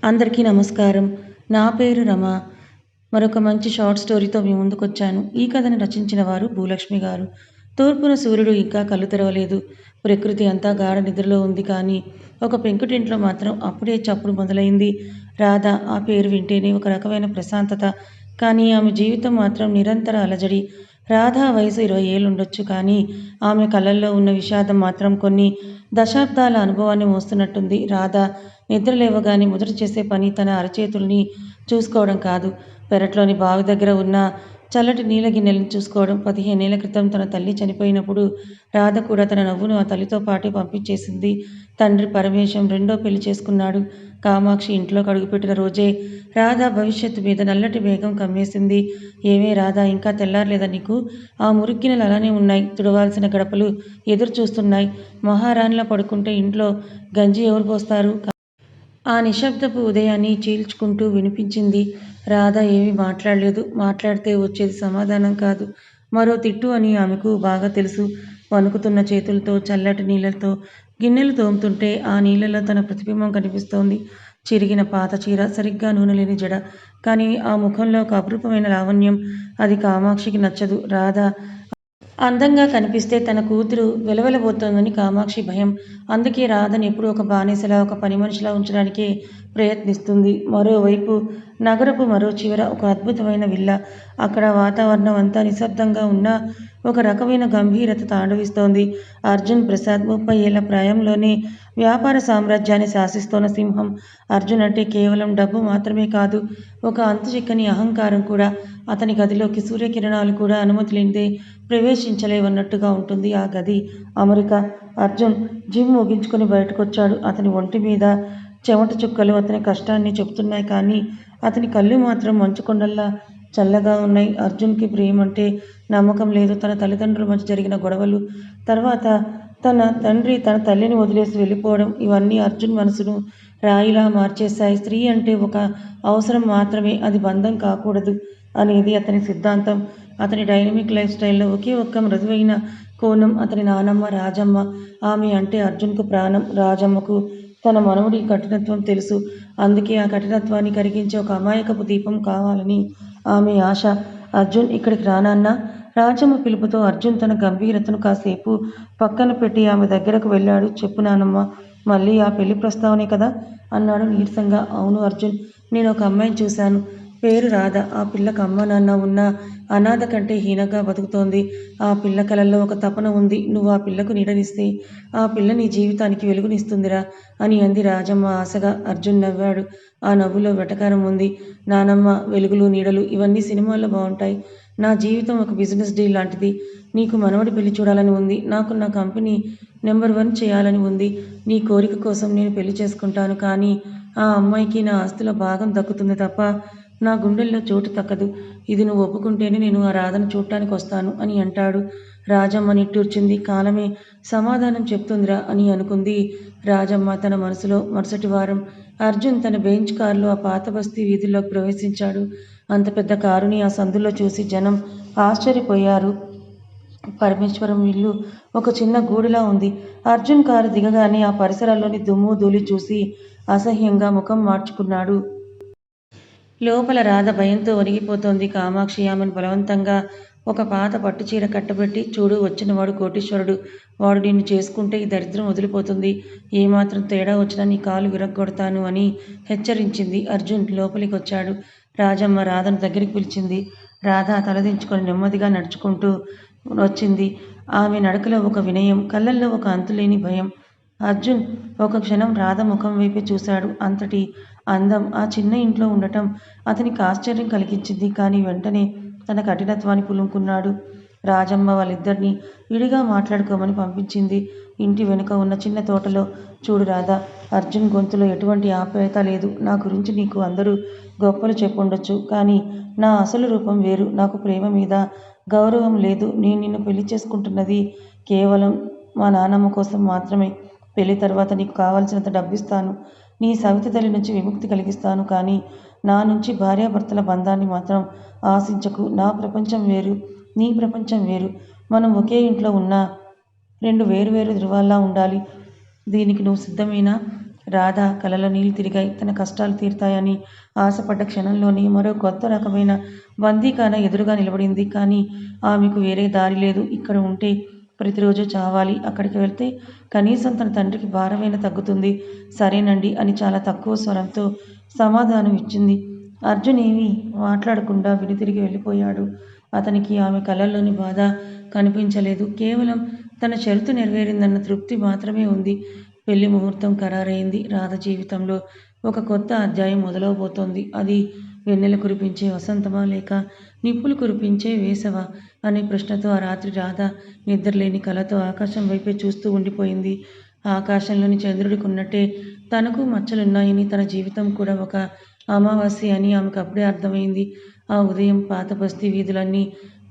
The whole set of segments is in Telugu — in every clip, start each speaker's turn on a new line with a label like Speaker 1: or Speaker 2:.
Speaker 1: అందరికీ నమస్కారం. నా పేరు రమ. మరొక మంచి షార్ట్ స్టోరీతో మీ ముందుకొచ్చాను. ఈ కథని రచించిన వారు భూలక్ష్మి గారు. తూర్పున సూర్యుడు ఇంకా కళ్ళు తెరవలేదు. ప్రకృతి అంతా గాఢ నిద్రలో ఉంది కానీ, ఒక పెంకుటింట్లో మాత్రం అప్పుడే చప్పుడు మొదలైంది. రాధ ఆ పేరు వింటేనే ఒక రకమైన ప్రశాంతత. కానీ ఆమె జీవితం మాత్రం నిరంతర అలజడి. రాధ వయసు 20 ఏళ్లుండొచ్చు కానీ, ఆమె కళ్ళల్లో ఉన్న విషాదం మాత్రం కొన్ని దశాబ్దాల అనుభవాన్ని మోస్తున్నట్టుంది. రాధ నిద్ర లేవగానే మొదట చేసే పని తన అరచేతుల్ని చూసుకోవడం కాదు, పెరట్లోని బావి దగ్గర ఉన్న చల్లటి నీళ్ళ గిన్నెలను చూసుకోవడం. 15 ఏళ్ల క్రితం తన తల్లి చనిపోయినప్పుడు రాధ కూడా తన నవ్వును ఆ తల్లితో పాటే పంపించేసింది. తండ్రి పరమేశం రెండో పెళ్లి చేసుకున్నాడు. కామాక్షి ఇంట్లోకి అడుగుపెట్టిన రోజే రాధ భవిష్యత్తు మీద నల్లటి మేఘం కమ్మేసింది. ఏమే రాధ, ఇంకా తెల్లారలేదా నీకు? ఆ మురికినెలు అలానే ఉన్నాయి. తుడవాల్సిన గడపలు ఎదురు చూస్తున్నాయి. మహారాణిలా పడుకుంటే ఇంట్లో గంజి ఎవరు పోస్తారు? ఆ నిశ్శబ్దపు ఉదయాన్ని చీల్చుకుంటూ వినిపించింది. రాధ ఏమీ మాట్లాడలేదు. మాట్లాడితే వచ్చేది సమాధానం కాదు, మరో తిట్టు అని ఆమెకు బాగా తెలుసు. వణుకుతున్న చేతులతో చల్లటి నీళ్ళతో గిన్నెలు తోముతుంటే ఆ నీళ్ళలో తన ప్రతిబింబం కనిపిస్తోంది. చిరిగిన పాత చీర, సరిగ్గా నూనె లేని జడ. కానీ ఆ ముఖంలో ఒక అపురూపమైన లావణ్యం. అది కామాక్షికి నచ్చదు. రాధ అందంగా కనిపిస్తే తన కూతురు వెలవెలబోతోందని కామాక్షి భయం. అందుకే రాధని ఎప్పుడూ ఒక బానిసలా, ఒక పనిమనిషిలా ఉంచడానికే ప్రయత్నిస్తుంది. మరోవైపు నగరపు మరో చివర ఒక అద్భుతమైన విల్ల. అక్కడ వాతావరణం అంతా నిశ్శబ్దంగా ఉన్నా ఒక రకమైన గంభీరత తాండవిస్తోంది. అర్జున్ ప్రసాద్ 30 ఏళ్ల ప్రాయంలోనే వ్యాపార సామ్రాజ్యాన్ని శాసిస్తోన్న సింహం. అర్జున్ అంటే కేవలం డబ్బు మాత్రమే కాదు, ఒక అంతుచిక్కని అహంకారం కూడా. అతని గదిలోకి సూర్యకిరణాలు కూడా అనుమతి లేనిదే ప్రవేశించలేవన్నట్టుగా ఉంటుంది ఆ గది. అమెరికా. అర్జున్ జిమ్ ముగించుకొని బయటకొచ్చాడు. అతని ఒంటి మీద చెమట చుక్కలు అతని కష్టాన్ని చెబుతున్నాయి కానీ, అతని కళ్ళు మాత్రం మంచుకొండల్లా చల్లగా ఉన్నాయి. అర్జున్కి ప్రేమంటే నమ్మకం లేదు. తన తల్లిదండ్రుల మధ్య జరిగిన గొడవలు, తర్వాత తన తండ్రి తన తల్లిని వదిలేసి వెళ్ళిపోవడం, ఇవన్నీ అర్జున్ మనసును రాయిలా మార్చేశాయి. స్త్రీ అంటే ఒక అవసరం మాత్రమే, అది బంధం కాకూడదు అనేది అతని సిద్ధాంతం. అతని డైనమిక్ లైఫ్ స్టైల్లో ఒకే ఒక్క మృదువైన కోణం అతని నానమ్మ రాజమ్మ. ఆమె అంటే అర్జున్కు ప్రాణం. రాజమ్మకు తన మనవడి కఠినత్వం తెలుసు. అందుకే ఆ కఠినత్వాన్ని కరిగించే ఒక అమాయకపు దీపం కావాలని ఆమె ఆశ. అర్జున్, ఇక్కడికి రానాన్నా? రాజమ్మ పిలుపుతో అర్జున్ తన గంభీరతను కాసేపు పక్కన పెట్టి ఆమె దగ్గరకు వెళ్ళాడు. చెప్పు నానమ్మ, మళ్ళీ ఆ పెళ్లి ప్రస్తావనే కదా? అన్నాడు నీరసంగా. అవును అర్జున్, నేను ఒక అమ్మాయిని చూశాను. పేరు రాధ. ఆ పిల్లకి అమ్మ నాన్న ఉన్న అనాథ కంటే హీనంగా బతుకుతోంది. ఆ పిల్ల కలల్లో ఒక తపన ఉంది. నువ్వు ఆ పిల్లకు నీడనిస్తే ఆ పిల్ల నీ జీవితానికి వెలుగునిస్తుందిరా అని అంది రాజమ్మ ఆశగా. అర్జున్ నవ్వాడు. ఆ నవ్వులో వెటకారం ఉంది. నానమ్మ, వెలుగులు నీడలు ఇవన్నీ సినిమాల్లో బాగుంటాయి. నా జీవితం ఒక బిజినెస్ డీల్ లాంటిది. నీకు మనవడి పెళ్లి చూడాలని ఉంది. నాకు నా కంపెనీ నెంబర్ 1 చేయాలని ఉంది. నీ కోరిక కోసం నేను పెళ్లి చేసుకుంటాను. కానీ ఆ అమ్మాయికి నా ఆస్తిలో భాగం దక్కుతుంది తప్ప నా గుండెల్లో చోటు దక్కదు. ఇది నువ్వు ఒప్పుకుంటేనే నేను ఆ రాధను చూడటానికి వస్తాను అని అంటాడు. రాజమ్మ నిట్టూర్చింది. కాలమే సమాధానం చెప్తుందిరా అని అనుకుంది రాజమ్మ తన మనసులో. మరుసటి వారం అర్జున్ తన బెంచ్ కారులో ఆ పాత బస్తీ వీధుల్లోకి ప్రవేశించాడు. అంత పెద్ద కారుని ఆ సందులో చూసి జనం ఆశ్చర్యపోయారు. పరమేశ్వరం ఇల్లు ఒక చిన్న గూడులా ఉంది. అర్జున్ కారు దిగగానే ఆ పరిసరాల్లోని దుమ్ము ధూళి చూసి అసహ్యంగా ముఖం మార్చుకున్నాడు. లోపల రాధ భయంతో వణిగిపోతోంది. కామాక్షి ఆమెను బలవంతంగా ఒక పాత పట్టుచీర కట్టబెట్టి, చూడు, వచ్చినవాడు కోటీశ్వరుడు. వాడు నిన్ను చేసుకుంటే ఈ దరిద్రం వదిలిపోతుంది. ఏమాత్రం తేడా వచ్చినా నీ కాలు విరగ్గొడతాను అని హెచ్చరించింది. అర్జున్ లోపలికొచ్చాడు. రాజమ్మ రాధను దగ్గరికి పిలిచింది. రాధ తలదించుకొని నెమ్మదిగా నడుచుకుంటూ వచ్చింది. ఆమె నడకలో ఒక వినయం, కళ్ళల్లో ఒక అంతులేని భయం. అర్జున్ ఒక క్షణం రాధ ముఖం వైపే చూశాడు. అంతటి అందం ఆ చిన్న ఇంట్లో ఉండటం అతనికి ఆశ్చర్యం కలిగించింది. కానీ వెంటనే తన కఠినత్వాన్ని పులుముకున్నాడు. రాజమ్మ వాళ్ళిద్దరినీ విడిగా మాట్లాడుకోమని పంపించింది. ఇంటి వెనుక ఉన్న చిన్న తోటలో. చూడు రాధా, అర్జున్ గొంతులో ఎటువంటి ఆప్యాయత లేదు. నా గురించి నీకు అందరూ గొప్పలు చెప్పుండొచ్చు, కానీ నా అసలు రూపం వేరు. నాకు ప్రేమ మీద గౌరవం లేదు. నేను నిన్ను పెళ్లి చేసుకుంటున్నది కేవలం మా నాన్నమ్మ కోసం మాత్రమే. పెళ్లి తర్వాత నీకు కావాల్సినంత డబ్బిస్తాను. నీ సవితి తల్లి నుంచి విముక్తి కలిగిస్తాను. కానీ నా నుంచి భార్యాభర్తల బంధాన్ని మాత్రం ఆశించకు. నా ప్రపంచం వేరు, నీ ప్రపంచం వేరు. మనం ఒకే ఇంట్లో ఉన్న 2 వేరువేరు ధృవాల్లా ఉండాలి. దీనికి నువ్వు సిద్ధమేనా? రాధ కలలో నీళ్లు తిరిగాయి. తన కష్టాలు తీరుతాయని ఆశపడ్డ క్షణంలోనే మరో కొత్త రకమైన బందీఖాన ఎదురుగా నిలబడింది. కానీ ఆమెకు వేరే దారి లేదు. ఇక్కడ ఉంటే ప్రతిరోజు చావాలి. అక్కడికి వెళ్తే కనీసం తన తండ్రికి భారమైన తగ్గుతుంది. సరేనండి అని చాలా తక్కువ స్వరంతో సమాధానం ఇచ్చింది. అర్జున్ ఏమీ మాట్లాడకుండా వెనుతిరిగి వెళ్ళిపోయాడు. అతనికి ఆమె కళ్ళల్లోని బాధ కనిపించలేదు. కేవలం తన షరతు నెరవేరిందన్న తృప్తి మాత్రమే ఉంది. పెళ్లి ముహూర్తం ఖరారైంది. రాధ జీవితంలో ఒక కొత్త అధ్యాయం మొదలవబోతోంది. అది వెన్నెల కురిపించే వసంతమా లేక నిప్పులు కురిపించే వేసవా అనే ప్రశ్నతో ఆ రాత్రి రాధ నిద్రలేని కలతో ఆకాశం వైపే చూస్తూ ఉండిపోయింది. ఆకాశంలోని చంద్రుడికి ఉన్నట్టే తనకు మచ్చలున్నాయని, తన జీవితం కూడా ఒక అమావాస్య అని ఆమెకు అప్పుడే అర్థమైంది. ఆ ఉదయం పాత బస్తీ వీధులన్నీ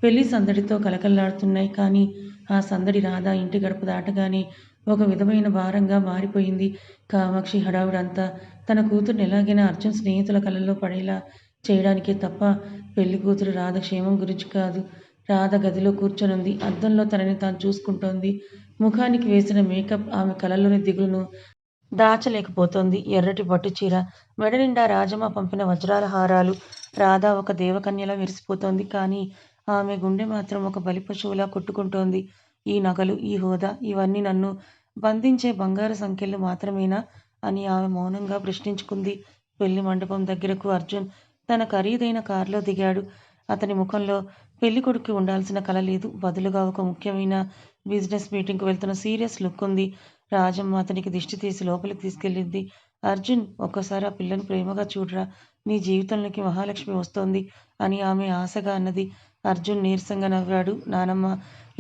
Speaker 1: పెళ్లి సందడితో కలకల్లాడుతున్నాయి. కానీ ఆ సందడి రాధ ఇంటి గడప దాటగానే ఒక విధమైన భారంగా మారిపోయింది. కామాక్షి హడావుడంతా తన కూతుర్ని ఎలాగైనా అర్జున్ స్నేహితుల కళ్ళల్లో పడేలా చేయడానికే తప్ప పెళ్లి కూతురు రాధ క్షేమం గురించి కాదు. రాధ గదిలో కూర్చొనుంది. అద్దంలో తనని తాను చూసుకుంటోంది. ముఖానికి వేసిన మేకప్ ఆమె కళ్ళల్లోని దిగులును దాచలేకపోతోంది. ఎర్రటి పట్టుచీర, మెడ నిండా రాజమ్మ పంపిన వజ్రాల హారాలు. రాధ ఒక దేవకన్యలా మెరిసిపోతోంది. కానీ ఆమె గుండె మాత్రం ఒక బలిపశువులా కొట్టుకుంటోంది. ఈ నగలు, ఈ హోదా, ఇవన్నీ నన్ను బంధించే బంగారు సంకెళ్ళు మాత్రమేనా అని ఆమె మౌనంగా ప్రశ్నించుకుంది. పెళ్లి మండపం దగ్గరకు అర్జున్ తన ఖరీదైన కారులో దిగాడు. అతని ముఖంలో పెళ్ళికొడుక్కి ఉండాల్సిన కళ లేదు. బదులుగా ఒక ముఖ్యమైన బిజినెస్ మీటింగ్కు వెళ్తున్న సీరియస్ లుక్ ఉంది. రాజమ్మ అతనికి దిష్టి తీసి లోపలికి తీసుకెళ్ళింది. అర్జున్, ఒక్కసారి ఆ పిల్లని ప్రేమగా చూడరా, నీ జీవితంలోకి మహాలక్ష్మి వస్తోంది అని ఆమె ఆశగా అన్నది. అర్జున్ నీరసంగా నవ్వాడు. నానమ్మ,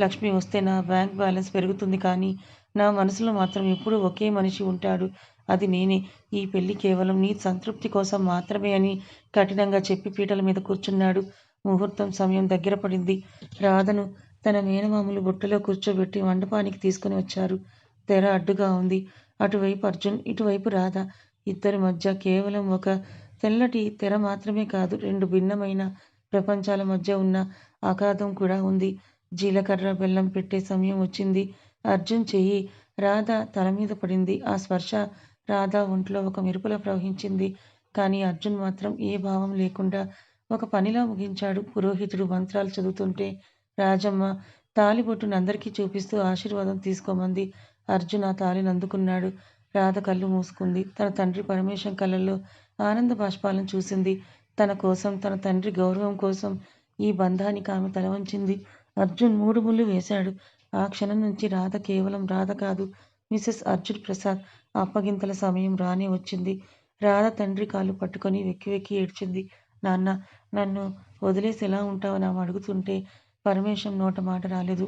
Speaker 1: లక్ష్మి వస్తే నా బ్యాంక్ బ్యాలెన్స్ పెరుగుతుంది. కానీ నా మనసులో మాత్రం ఎప్పుడూ ఒకే మనిషి ఉంటాడు. అది నేనే. ఈ పెళ్లి కేవలం నీ సంతృప్తి కోసం మాత్రమే అని కఠినంగా చెప్పి పీటల మీద కూర్చున్నాడు. ముహూర్తం సమయం దగ్గర పడింది. రాధను తన మేనమామలు బుట్టలో కూర్చోబెట్టి మండపానికి తీసుకుని వచ్చారు. తెర అడ్డుగా ఉంది. అటువైపు అర్జున్, ఇటువైపు రాధ. ఇద్దరి మధ్య కేవలం ఒక తెల్లటి తెర మాత్రమే కాదు, రెండు భిన్నమైన ప్రపంచాల మధ్య ఉన్న అగాధం కూడా ఉంది. జీలకర్ర బెల్లం పెట్టే సమయం వచ్చింది. అర్జున్ చెయ్యి రాధ తల మీద పడింది. ఆ స్పర్శ రాధ ఒంట్లో ఒక మెరుపులా ప్రవహించింది. కానీ అర్జున్ మాత్రం ఏ భావం లేకుండా ఒక పనిలా ముగించాడు. పురోహితుడు మంత్రాలు చదువుతుంటే రాజమ్మ తాళిబొట్టును అందరికీ చూపిస్తూ ఆశీర్వాదం తీసుకోమంది. అర్జున్ ఆ తాళిని అందుకున్నాడు. రాధ కళ్ళు మూసుకుంది. తన తండ్రి పరమేశం కళ్ళల్లో ఆనంద బాష్పాలను చూసింది. తన కోసం, తన తండ్రి గౌరవం కోసం ఈ బంధానికి ఆమె తలవంచింది. అర్జున్ 3 ముళ్ళు వేశాడు. ఆ క్షణం నుంచి రాధ కేవలం రాధ కాదు, మిసెస్ అర్జున్ ప్రసాద్. అప్పగింతల సమయం రానే వచ్చింది. రాధ తండ్రి కాళ్ళు పట్టుకొని వెక్కి వెక్కి ఏడ్చింది. నాన్న, నన్ను వదిలేసి ఎలా ఉంటావని ఆమె అడుగుతుంటే పరమేశం నోట మాట రాలేదు.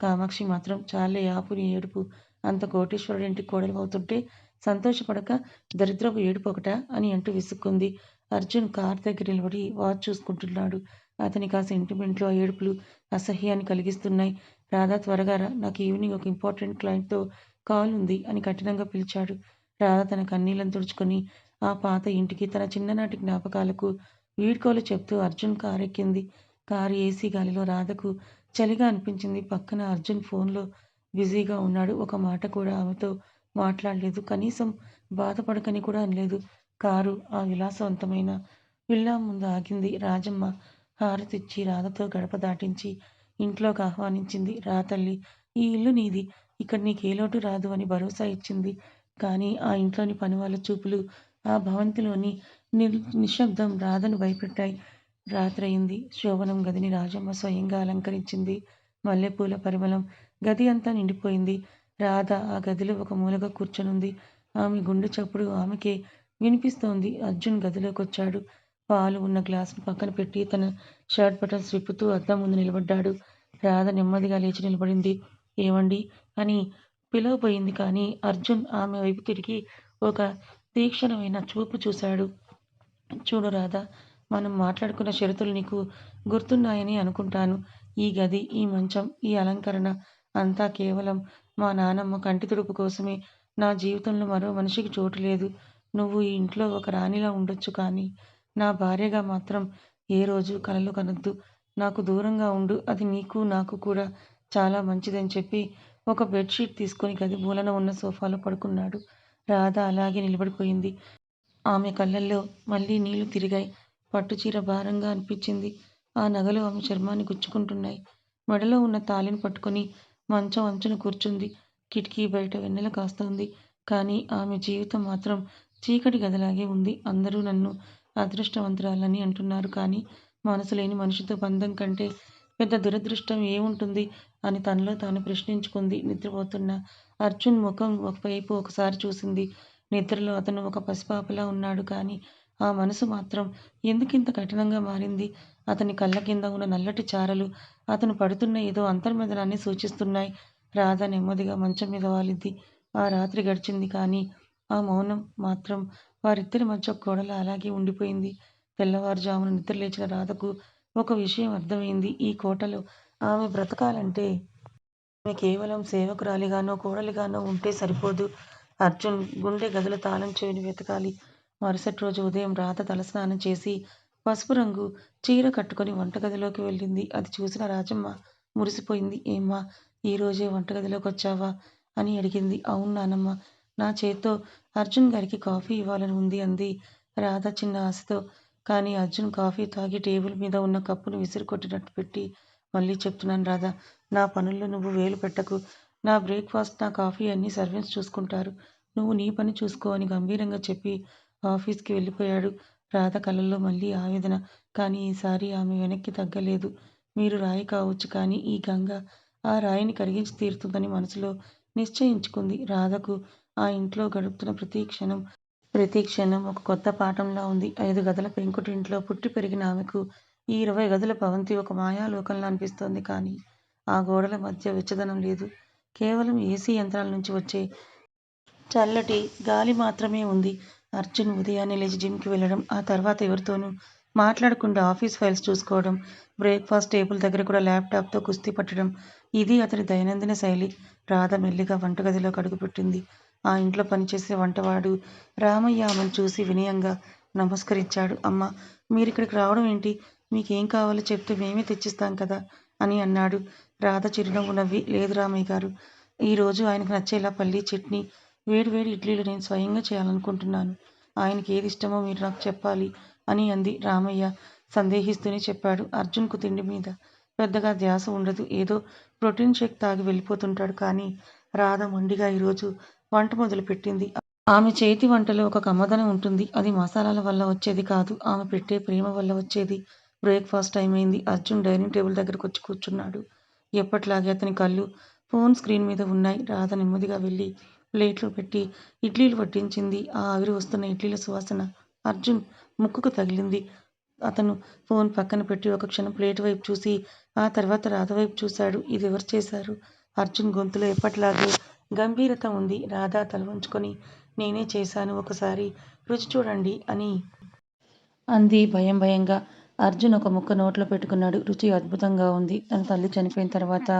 Speaker 1: కామాక్షి మాత్రం చాలే ఆపు నీ ఏడుపు. అంత కోటీశ్వరుడింటికి కోడలివవుతుంటే సంతోషపడక దరిద్రపు ఏడుపు ఒకటా అని అంటూ విసుక్కుంది. అర్జున్ కార్ దగ్గర నిలబడి వాచ్ చూసుకుంటున్నాడు. అతనికి ఆ సెంటిమెంట్లు, ఆ ఏడుపులు అసహ్యాన్ని కలిగిస్తున్నాయి. రాధా, త్వరగా రా, నాకు ఈవినింగ్ ఒక ఇంపార్టెంట్ క్లయింట్తో కాల్ ఉంది అని కఠినంగా పిలిచాడు. రాధ తన కన్నీళ్లను తుడుచుకొని ఆ పాత ఇంటికి, తన చిన్ననాటి జ్ఞాపకాలకు వీడ్కోలు చెప్తూ అర్జున్ కారెక్కింది. కారు ఏసీ గాలిలో రాధకు చలిగా అనిపించింది. పక్కన అర్జున్ ఫోన్లో బిజీగా ఉన్నాడు. ఒక మాట కూడా ఆమెతో మాట్లాడలేదు. కనీసం బాధపడకని కూడా అనలేదు. కారు ఆ విలాసవంతమైన విల్లా ముందు ఆగింది. రాజమ్మ హారతిచ్చి రాధతో గడప దాటించి ఇంట్లోకి ఆహ్వానించింది. రా తల్లి, ఈ ఇల్లు నీది. ఇక్కడ నీకే లోటు రాదు అని భరోసా ఇచ్చింది. కానీ ఆ ఇంట్లోని పనివాళ్ళ చూపులు, ఆ భవంతిలోని నిశ్శబ్దం రాధను భయపెట్టాయి. రాత్రయింది. శోభనం గదిని రాజమ్మ స్వయంగా అలంకరించింది. మల్లెపూల పరిమళం గది అంతా నిండిపోయింది. రాధ ఆ గదిలో ఒక మూలగా కూర్చొనుంది. ఆమె గుండె చప్పుడు ఆమెకే వినిపిస్తోంది. అర్జున్ గదిలోకొచ్చాడు. పాలు ఉన్న గ్లాసును పక్కన పెట్టి తన షర్ట్ బటన్స్ విప్పుతూ అద్దం ముందు నిలబడ్డాడు. రాధ నెమ్మదిగా లేచి నిలబడింది. ఏవండీ అని పిలవబోయింది. కానీ అర్జున్ ఆమె వైపు తిరిగి ఒక తీక్షణమైన చూపు చూశాడు. చూడు రాధా, మనం మాట్లాడుకున్న షరతులు నీకు గుర్తున్నాయని అనుకుంటాను. ఈ గది, ఈ మంచం, ఈ అలంకరణ అంతా కేవలం మా నానమ్మ కంటి తుడుపు కోసమే. నా జీవితంలో మరో మనిషికి చోటు లేదు. నువ్వు ఈ ఇంట్లో ఒక రాణిలా ఉండొచ్చు, కానీ నా భార్యగా మాత్రం ఏ రోజు కలలు కనొద్దు. నాకు దూరంగా ఉండు. అది నీకు, నాకు కూడా చాలా మంచిదని చెప్పి ఒక బెడ్షీట్ తీసుకొని గది మూలన ఉన్న సోఫాలో పడుకున్నాడు. రాధ అలాగే నిలబడిపోయింది. ఆమె కళ్ళల్లో మళ్ళీ నీళ్లు తిరిగాయి. పట్టుచీర భారంగా అనిపించింది. ఆ నగలు ఆమె చర్మాన్ని గుచ్చుకుంటున్నాయి. మెడలో ఉన్న తాళిని పట్టుకొని మంచం అంచున కూర్చుంది. కిటికీ బయట వెన్నెల కాస్తోంది. కానీ ఆమె జీవితం మాత్రం చీకటి గదిలాగే ఉంది. అందరూ నన్ను అదృష్టవంతురాలని అంటున్నారు. కానీ మనసు లేని మనిషితో బంధం కంటే పెద్ద దురదృష్టం ఏముంటుంది అని తనలో తాను ప్రశ్నించుకుంది. నిద్రపోతున్న అర్జున్ ముఖం ఒకవైపు ఒకసారి చూసింది. నిద్రలో అతను ఒక పసిపాపలా ఉన్నాడు. కానీ ఆ మనసు మాత్రం ఎందుకింత కఠినంగా మారింది? అతని కళ్ళ కింద ఉన్న నల్లటి చారలు అతను పడుతున్న ఏదో అంతర్మదనాన్ని సూచిస్తున్నాయి. రాధ నెమ్మదిగా మంచం మీద వాలింది. ఆ రాత్రి గడిచింది. కానీ ఆ మౌనం మాత్రం వారిద్దరి మధ్య ఒక గోడలా అలాగే ఉండిపోయింది. తెల్లవారుజామున నిద్రలేచిన రాధకు ఒక విషయం అర్థమైంది. ఈ కోటలో ఆమె బ్రతకాలంటే ఆమె కేవలం సేవకురాలిగానో, కోడలిగానో ఉంటే సరిపోదు. అర్జున్ గుండె గదుల తాళం చెవిని వెతకాలి. మరుసటి రోజు ఉదయం రాధ తలస్నానం చేసి పసుపు రంగు చీర కట్టుకొని వంటగదిలోకి వెళ్ళింది. అది చూసిన రాజమ్మ మురిసిపోయింది. ఏమ్మా, ఈరోజే వంటగదిలోకి వచ్చావా అని అడిగింది. అవును నానమ్మ, నా చేత్తో అర్జున్ గారికి కాఫీ ఇవ్వాలని ఉంది అంది రాధ చిన్న ఆశతో. కానీ అర్జున్ కాఫీ తాగి టేబుల్ మీద ఉన్న కప్పును విసిరికొట్టినట్టు పెట్టి, మళ్ళీ చెప్తున్నాను రాధా, నా పనుల్లో నువ్వు వేలు పెట్టకు. నా బ్రేక్ఫాస్ట్, నా కాఫీ అన్నీ సర్వెంట్స్ చూసుకుంటారు. నువ్వు నీ పని చూసుకో అని గంభీరంగా చెప్పి ఆఫీస్కి వెళ్ళిపోయాడు. రాధ కళ్ళల్లో మళ్ళీ ఆవేదన. కానీ ఈసారి ఆమె వెనక్కి తగ్గలేదు. మీరు రాయి కావచ్చు, కానీ ఈ గంగ ఆ రాయిని కరిగించి తీరుతుందని మనసులో నిశ్చయించుకుంది. రాధకు ఆ ఇంట్లో గడుపుతున్న ప్రతి క్షణం ఒక కొత్త పాఠంలా ఉంది. 5 గదుల పెంకుటింట్లో పుట్టి పెరిగిన ఆమెకు ఈ 20 గదుల భవంతి ఒక మాయాలోకంలా అనిపిస్తోంది. కానీ ఆ గోడల మధ్య వెచ్చదనం లేదు. కేవలం ఏసీ యంత్రాల నుంచి వచ్చే చల్లటి గాలి మాత్రమే ఉంది. అర్జున్ ఉదయాన్నే లేచి జిమ్కి వెళ్ళడం, ఆ తర్వాత ఎవరితోనూ మాట్లాడకుండా ఆఫీస్ ఫైల్స్ చూసుకోవడం, బ్రేక్ఫాస్ట్ టేబుల్ దగ్గర కూడా ల్యాప్టాప్తో కుస్తీ పట్టడం, ఇది అతని దైనందిన శైలి. రాధ మెల్లిగా వంటగదిలోకి అడుగుపెట్టింది. ఆ ఇంట్లో పనిచేసే వంటవాడు రామయ్య ఆమెను చూసి వినయంగా నమస్కరించాడు. అమ్మా, మీరిక్కడికి రావడం ఏంటి? మీకేం కావాలో చెప్తే మేమే తెచ్చిస్తాం కదా అని అన్నాడు. రాధ చిరునవ్వు నవ్వి, లేదు రామయ్య గారు, ఈరోజు ఆయనకు నచ్చేలా పల్లీ చట్నీ, వేడివేడి ఇడ్లీలు నేను స్వయంగా చేయాలనుకుంటున్నాను. ఆయనకి ఏది ఇష్టమో మీరు నాకు చెప్పాలి అని అంది. రామయ్య సందేహిస్తూనే చెప్పాడు. అర్జున్కు తిండి మీద పెద్దగా ధ్యాస ఉండదు. ఏదో ప్రోటీన్ షేక్ తాగి వెళ్ళిపోతుంటాడు. కానీ రాధ మొండిగా ఈరోజు వంట మొదలుపెట్టింది. ఆమె చేతి వంటలో ఒక కమ్మదనం ఉంటుంది. అది మసాలాల వల్ల వచ్చేది కాదు, ఆమె పెట్టే ప్రేమ వల్ల వచ్చేది. బ్రేక్ఫాస్ట్ టైం అయింది. అర్జున్ డైనింగ్ టేబుల్ దగ్గరకు వచ్చి కూర్చున్నాడు. ఎప్పట్లాగే అతని కళ్ళు ఫోన్ స్క్రీన్ మీద ఉన్నాయి. రాధ నెమ్మదిగా వెళ్ళి ప్లేట్లో పెట్టి ఇడ్లీలు వడ్డించింది. ఆ ఆవిరి వస్తున్న ఇడ్లీల సువాసన అర్జున్ ముక్కుకు తగిలింది. అతను ఫోన్ పక్కన పెట్టి ఒక క్షణం ప్లేట్ వైపు చూసి ఆ తర్వాత రాధ వైపు చూశాడు. ఇది ఎవరు చేశారు? అర్జున్ గొంతులో ఎప్పట్లాగే గంభీరత ఉంది. రాధ తల వంచుకొని, నేనే చేశాను, ఒకసారి రుచి చూడండి అని అంది భయం భయంగా. అర్జున్ ఒక ముక్క నోట్లో పెట్టుకున్నాడు. రుచి అద్భుతంగా ఉంది. తన తల్లి చనిపోయిన తర్వాత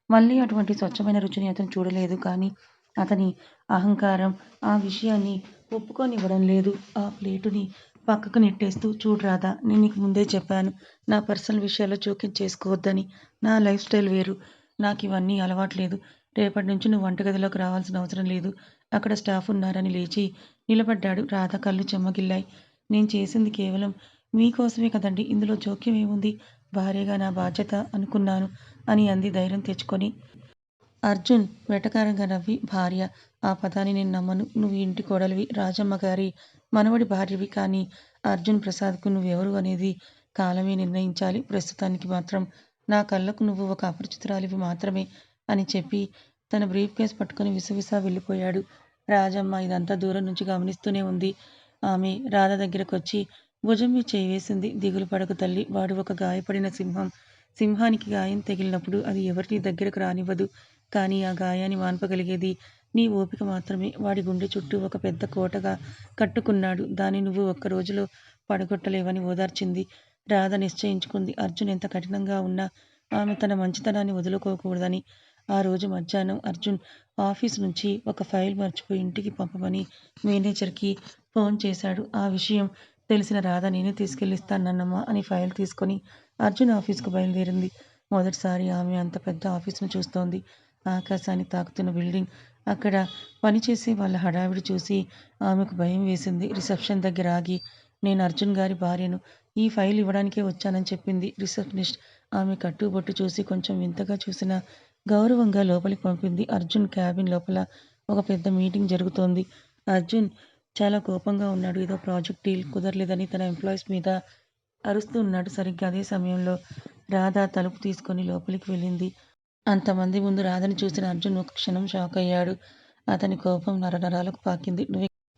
Speaker 1: మళ్ళీ అటువంటి స్వచ్ఛమైన రుచిని అతను చూడలేదు. కానీ అతని అహంకారం ఆ విషయాన్ని ఒప్పుకోనివ్వడం లేదు. ఆ ప్లేటుని పక్కకు నెట్టేస్తూ, చూడు రాధా, నేను నీకు ముందే చెప్పాను, నా పర్సనల్ విషయాల్లో జోక్యం చేసుకోవద్దని. నా లైఫ్ స్టైల్ వేరు. నాకు ఇవన్నీ అలవాట్లేదు. రేపటి నుంచి నువ్వు వంటగదిలోకి రావాల్సిన అవసరం లేదు. అక్కడ స్టాఫ్ ఉన్నారని లేచి నిలబడ్డాడు. రాధ కళ్ళు చెమ్మగిల్లాయి. నేను చేసింది కేవలం మీకోసమే కదండి, ఇందులో జోక్యం ఏముంది? భార్యగా నా బాధ్యత అనుకున్నాను అని అంది ధైర్యం తెచ్చుకొని. అర్జున్ వెటకారంగా నవ్వి, భార్య, ఆ పదాన్ని నేను నమ్మను. నువ్వు ఇంటి కోడలివి, రాజమ్మ గారి మనవడి భార్యవి. కానీ అర్జున్ ప్రసాద్కు నువ్వెవరు అనేది కాలమే నిర్ణయించాలి. ప్రస్తుతానికి మాత్రం నా కళ్ళకు నువ్వు ఒక అపరిచితురాలివి మాత్రమే అని చెప్పి తన బ్రీఫ్ కేస్ పట్టుకొని విసవిసా వెళ్ళిపోయాడు. రాజమ్మ ఇదంతా దూరం నుంచి గమనిస్తూనే ఉంది. ఆమె రాధ దగ్గరకొచ్చి భుజం మీద చేయి వేసింది. దిగులు పడకు తల్లి, వాడు ఒక గాయపడిన సింహం. సింహానికి గాయం తగిలినప్పుడు అది ఎవరిని దగ్గరకు రానివ్వదు. కానీ ఆ గాయాన్ని మాన్పగలిగేది నీ ఓపిక మాత్రమే. వాడి గుండె చుట్టూ ఒక పెద్ద కోటగా కట్టుకున్నాడు. దాన్ని నువ్వు ఒక్క రోజులో పడగొట్టలేవని ఓదార్చింది. రాధ నిశ్చయించుకుంది. అర్జున్ ఎంత కఠినంగా ఉన్నా ఆమె తన మంచితనాన్ని వదులుకోకూడదని. ఆ రోజు మధ్యాహ్నం అర్జున్ ఆఫీసు నుంచి ఒక ఫైల్ మర్చిపోయి ఇంటికి పంపమని మేనేజర్కి ఫోన్ చేశాడు. ఆ విషయం తెలిసిన రాధ, నేనే తీసుకెళ్ళిస్తాను నాన్నమ్మ అని ఫైల్ తీసుకొని అర్జున్ ఆఫీస్కు బయలుదేరింది. మొదటిసారి ఆమె అంత పెద్ద ఆఫీసును చూస్తోంది. ఆకాశాన్ని తాకుతున్న బిల్డింగ్, అక్కడ పనిచేసే వాళ్ళ హడావిడి చూసి ఆమెకు భయం వేసింది. రిసెప్షన్ దగ్గర ఆగి, నేను అర్జున్ గారి భార్యను. ఈ ఫైల్ ఇవ్వడానికే వచ్చానని చెప్పింది రిసెప్షనిస్ట్. ఆమె కట్టుబొట్టు చూసి కొంచెం వింతగా చూసినా గౌరవంగా లోపలికి పంపింది. అర్జున్ క్యాబిన్ లోపల ఒక పెద్ద మీటింగ్ జరుగుతోంది. అర్జున్ చాలా కోపంగా ఉన్నాడు. ఏదో ప్రాజెక్ట్ డీల్ కుదరలేదని తన ఎంప్లాయీస్ మీద అరుస్తూ ఉన్నాడు. సరిగ్గా అదే సమయంలో రాధ తలుపు తీసుకొని లోపలికి వెళ్ళింది. అంతమంది ముందు రాధని చూసిన అర్జున్ ఒక క్షణం షాక్ అయ్యాడు. అతని కోపం నరనరాలకు పాకింది.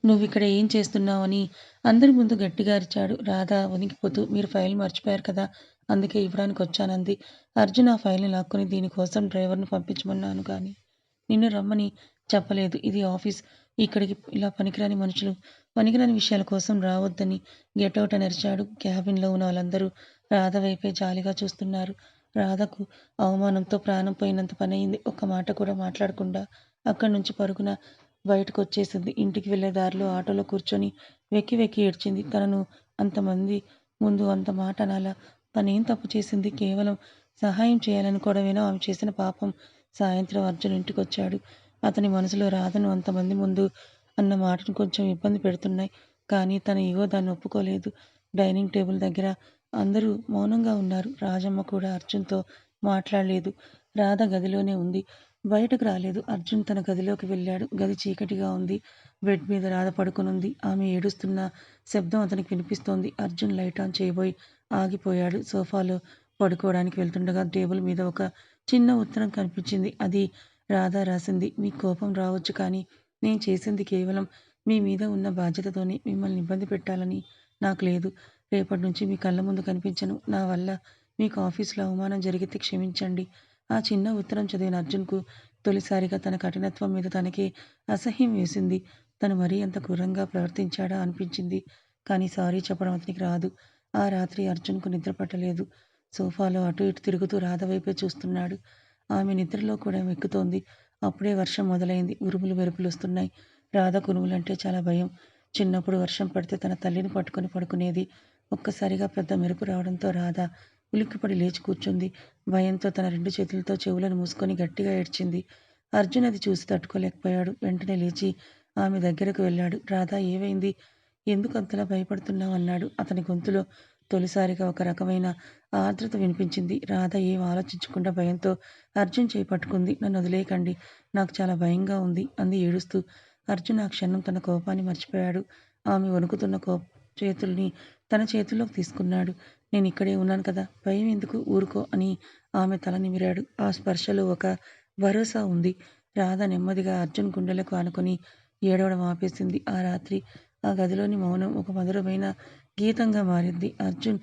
Speaker 1: నువ్విక్కడ ఏం చేస్తున్నావని అందరి ముందు గట్టిగా అరిచాడు. రాధ వణికిపోతూ, మీరు ఫైల్ మర్చిపోయారు కదా, అందుకే ఇవ్వడానికి వచ్చానంది. అర్జున్ ఆ ఫైల్ని లాక్కొని, దీనికోసం డ్రైవర్ను పంపించమన్నాను కానీ నిన్ను రమ్మని చెప్పలేదు. ఇది ఆఫీస్. ఇక్కడికి ఇలా పనికిరాని మనుషులు, పనికిరాని విషయాల కోసం రావద్దని గెటౌట్ అని అరిచాడు. క్యాబిన్లో ఉన్న వాళ్ళందరూ రాధ వైపే జాలిగా చూస్తున్నారు. రాధకు అవమానంతో ప్రాణం పోయినంత పనయింది. ఒక్క మాట కూడా మాట్లాడకుండా అక్కడి నుంచి పరుగున బయటకొచ్చేసింది. ఇంటికి వెళ్ళే దారిలో ఆటోలో కూర్చొని వెక్కి వెక్కి ఏడ్చింది. తనను అంతమంది ముందు అంత మాట అనాలా? తనేం తప్పు చేసింది? కేవలం సహాయం చేయాలనుకోవడమేనా ఆమె చేసిన పాపం? సాయంత్రం అర్జున్ ఇంటికొచ్చాడు. అతని మనసులో రాధను అంతమంది ముందు అన్న మాటలు కొంచెం ఇబ్బంది పెడుతున్నాయి. కానీ తన ఇగో దాన్ని ఒప్పుకోలేదు. డైనింగ్ టేబుల్ దగ్గర అందరూ మౌనంగా ఉన్నారు. రాజమ్మ కూడా అర్జున్తో మాట్లాడలేదు. రాధ గదిలోనే ఉంది. బయటకు రాలేదు. అర్జున్ తన గదిలోకి వెళ్ళాడు. గది చీకటిగా ఉంది. బెడ్ మీద రాధ పడుకొనుంది. ఆమె ఏడుస్తున్న శబ్దం అతనికి వినిపిస్తోంది. అర్జున్ లైట్ ఆన్ చేయబోయి ఆగిపోయాడు. సోఫాలో పడుకోవడానికి వెళ్తుండగా టేబుల్ మీద ఒక చిన్న ఉత్తరం కనిపించింది. అది రాధ రాసింది. మీకు కోపం రావచ్చు, కానీ నేను చేసింది కేవలం మీ మీద ఉన్న బాధ్యతతోనే. మిమ్మల్ని ఇబ్బంది పెట్టాలని నాకు లేదు. రేపటి నుంచి మీ కళ్ళ ముందు కనిపించను. నా వల్ల మీకు ఆఫీసులో అవమానం జరిగితే క్షమించండి. ఆ చిన్న ఉత్తరం చదివిన అర్జున్కు తొలిసారిగా తన కఠినత్వం మీద తనకే అసహ్యం వేసింది. తను మరీ అంత క్రూరంగా ప్రవర్తించాడా అనిపించింది. కానీ సారీ చెప్పడం అతనికి రాదు. ఆ రాత్రి అర్జున్కు నిద్ర పట్టలేదు. సోఫాలో అటు ఇటు తిరుగుతూ రాధ వైపే చూస్తున్నాడు. ఆమె నిద్రలో కూడా ఎక్కుతోంది. అప్పుడే వర్షం మొదలైంది. ఉరుములు మెరుపులు వస్తున్నాయి. రాధకు ఉరుములంటే చాలా భయం. చిన్నప్పుడు వర్షం పడితే తన తల్లిని పట్టుకొని పడుకునేది. ఒక్కసారిగా పెద్ద మెరుపు రావడంతో రాధ ఉలిక్కిపడి లేచి కూర్చుంది. భయంతో తన 2 చేతులతో చెవులను మూసుకొని గట్టిగా ఏడ్చింది. అర్జున్ అది చూసి తట్టుకోలేకపోయాడు. వెంటనే లేచి ఆమె దగ్గరకు వెళ్ళాడు. రాధా, ఏమైంది? ఎందుకు అంతలా భయపడుతున్నావు? అన్నాడు. అతని గొంతులో తొలిసారిగా ఒక రకమైన ఆర్ద్రత వినిపించింది. రాధ ఏం ఆలోచించకుండా భయంతో అర్జున్ చేయి పట్టుకుంది. నన్ను వదిలేయకండి, నాకు చాలా భయంగా ఉంది అంది ఏడుస్తూ. అర్జున్ ఆ క్షణం తన కోపాన్ని మర్చిపోయాడు. ఆమె వణుకుతున్న చేతుల్ని తన చేతుల్లోకి తీసుకున్నాడు. నేను ఇక్కడే ఉన్నాను కదా, భయం ఎందుకు, ఊరుకో అని ఆమె తల నిమిరాడు. ఆ స్పర్శలో ఒక భరోసా ఉంది. రాధ నెమ్మదిగా అర్జున్ గుండెలకు ఆనుకొని ఏడవడం ఆపేసింది. ఆ రాత్రి ఆ గదిలోని మౌనం ఒక మధురమైన గీతంగా మారింది. అర్జున్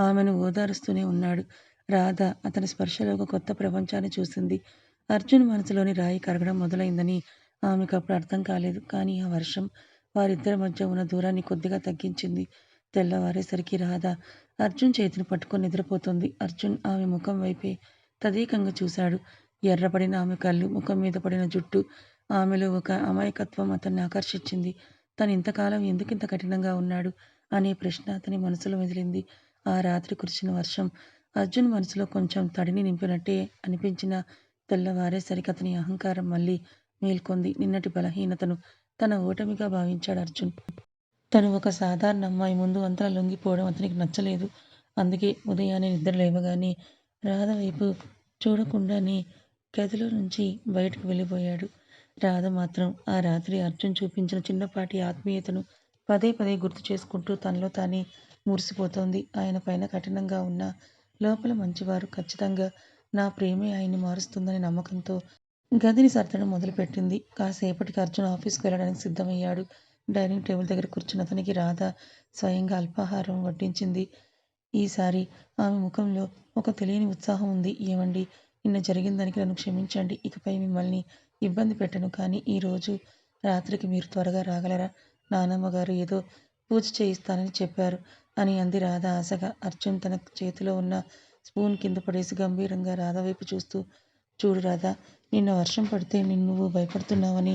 Speaker 1: ఆమెను ఓదారుస్తూనే ఉన్నాడు. రాధ అతని స్పర్శలో ఒక కొత్త ప్రపంచాన్ని చూసింది. అర్జున్ మనసులోని రాయి కరగడం మొదలైందని ఆమెకు అప్పుడు అర్థం కాలేదు. కానీ ఆ వర్షం వారిద్దరి మధ్య ఉన్న దూరాన్ని కొద్దిగా తగ్గించింది. తెల్లవారేసరికి రాధ అర్జున్ చేతిని పట్టుకొని నిద్రపోతుంది. అర్జున్ ఆమె ముఖం వైపే తదేకంగా చూశాడు. ఎర్రబడిన ఆమె కళ్ళు, ముఖం మీద పడిన జుట్టు, ఆమెలో ఒక అమాయకత్వం అతన్ని ఆకర్షించింది. తను ఇంతకాలం ఎందుకింత కఠినంగా ఉన్నాడు అనే ప్రశ్న అతని మనసులో మెదిలింది. ఆ రాత్రి కురిసిన వర్షం అర్జున్ మనసులో కొంచెం తడిని నింపినట్టే అనిపించిన తెల్లవారేసరికి అతని అహంకారం మళ్ళీ మేల్కొంది. నిన్నటి బలహీనతను తన ఓటమిగా భావించాడు అర్జున్. తను ఒక సాధారణ అమ్మాయి ముందు అంతలా లొంగిపోవడం అతనికి నచ్చలేదు. అందుకే ఉదయాన్నే నిద్ర లేవగానే రాధ వైపు చూడకుండానే గదిలో నుంచి బయటకు వెళ్ళిపోయాడు. రాధ మాత్రం ఆ రాత్రి అర్జున్ చూపించిన చిన్నపాటి ఆత్మీయతను పదే పదే గుర్తు చేసుకుంటూ తనలో తానే మురిసిపోతోంది. ఆయన పైన కఠినంగా ఉన్న లోపల మంచివారు. ఖచ్చితంగా నా ప్రేమే ఆయన్ని మారుస్తుందనే నమ్మకంతో గదిని సర్దడం మొదలుపెట్టింది. కాసేపటికి అర్జున్ ఆఫీస్కి వెళ్ళడానికి సిద్ధమయ్యాడు. డైనింగ్ టేబుల్ దగ్గర కూర్చున్న అతనికి రాధ స్వయంగా అల్పాహారం వడ్డించింది. ఈసారి ఆమె ముఖంలో ఒక తెలియని ఉత్సాహం ఉంది. ఏమండి, నిన్న జరిగిన దానికి నన్ను క్షమించండి. ఇకపై మిమ్మల్ని ఇబ్బంది పెట్టను. కానీ ఈరోజు రాత్రికి మీరు త్వరగా రాగలరా? నానమ్మగారు ఏదో పూజ చేయిస్తానని చెప్పారు అని అంది రాధ ఆశగా. అర్జున్ తన చేతిలో ఉన్న స్పూన్ కింద పడేసి గంభీరంగా రాధ వైపు చూస్తూ, చూడు రాధా, నిన్న వర్షం పడితే నువ్వు భయపడుతున్నావని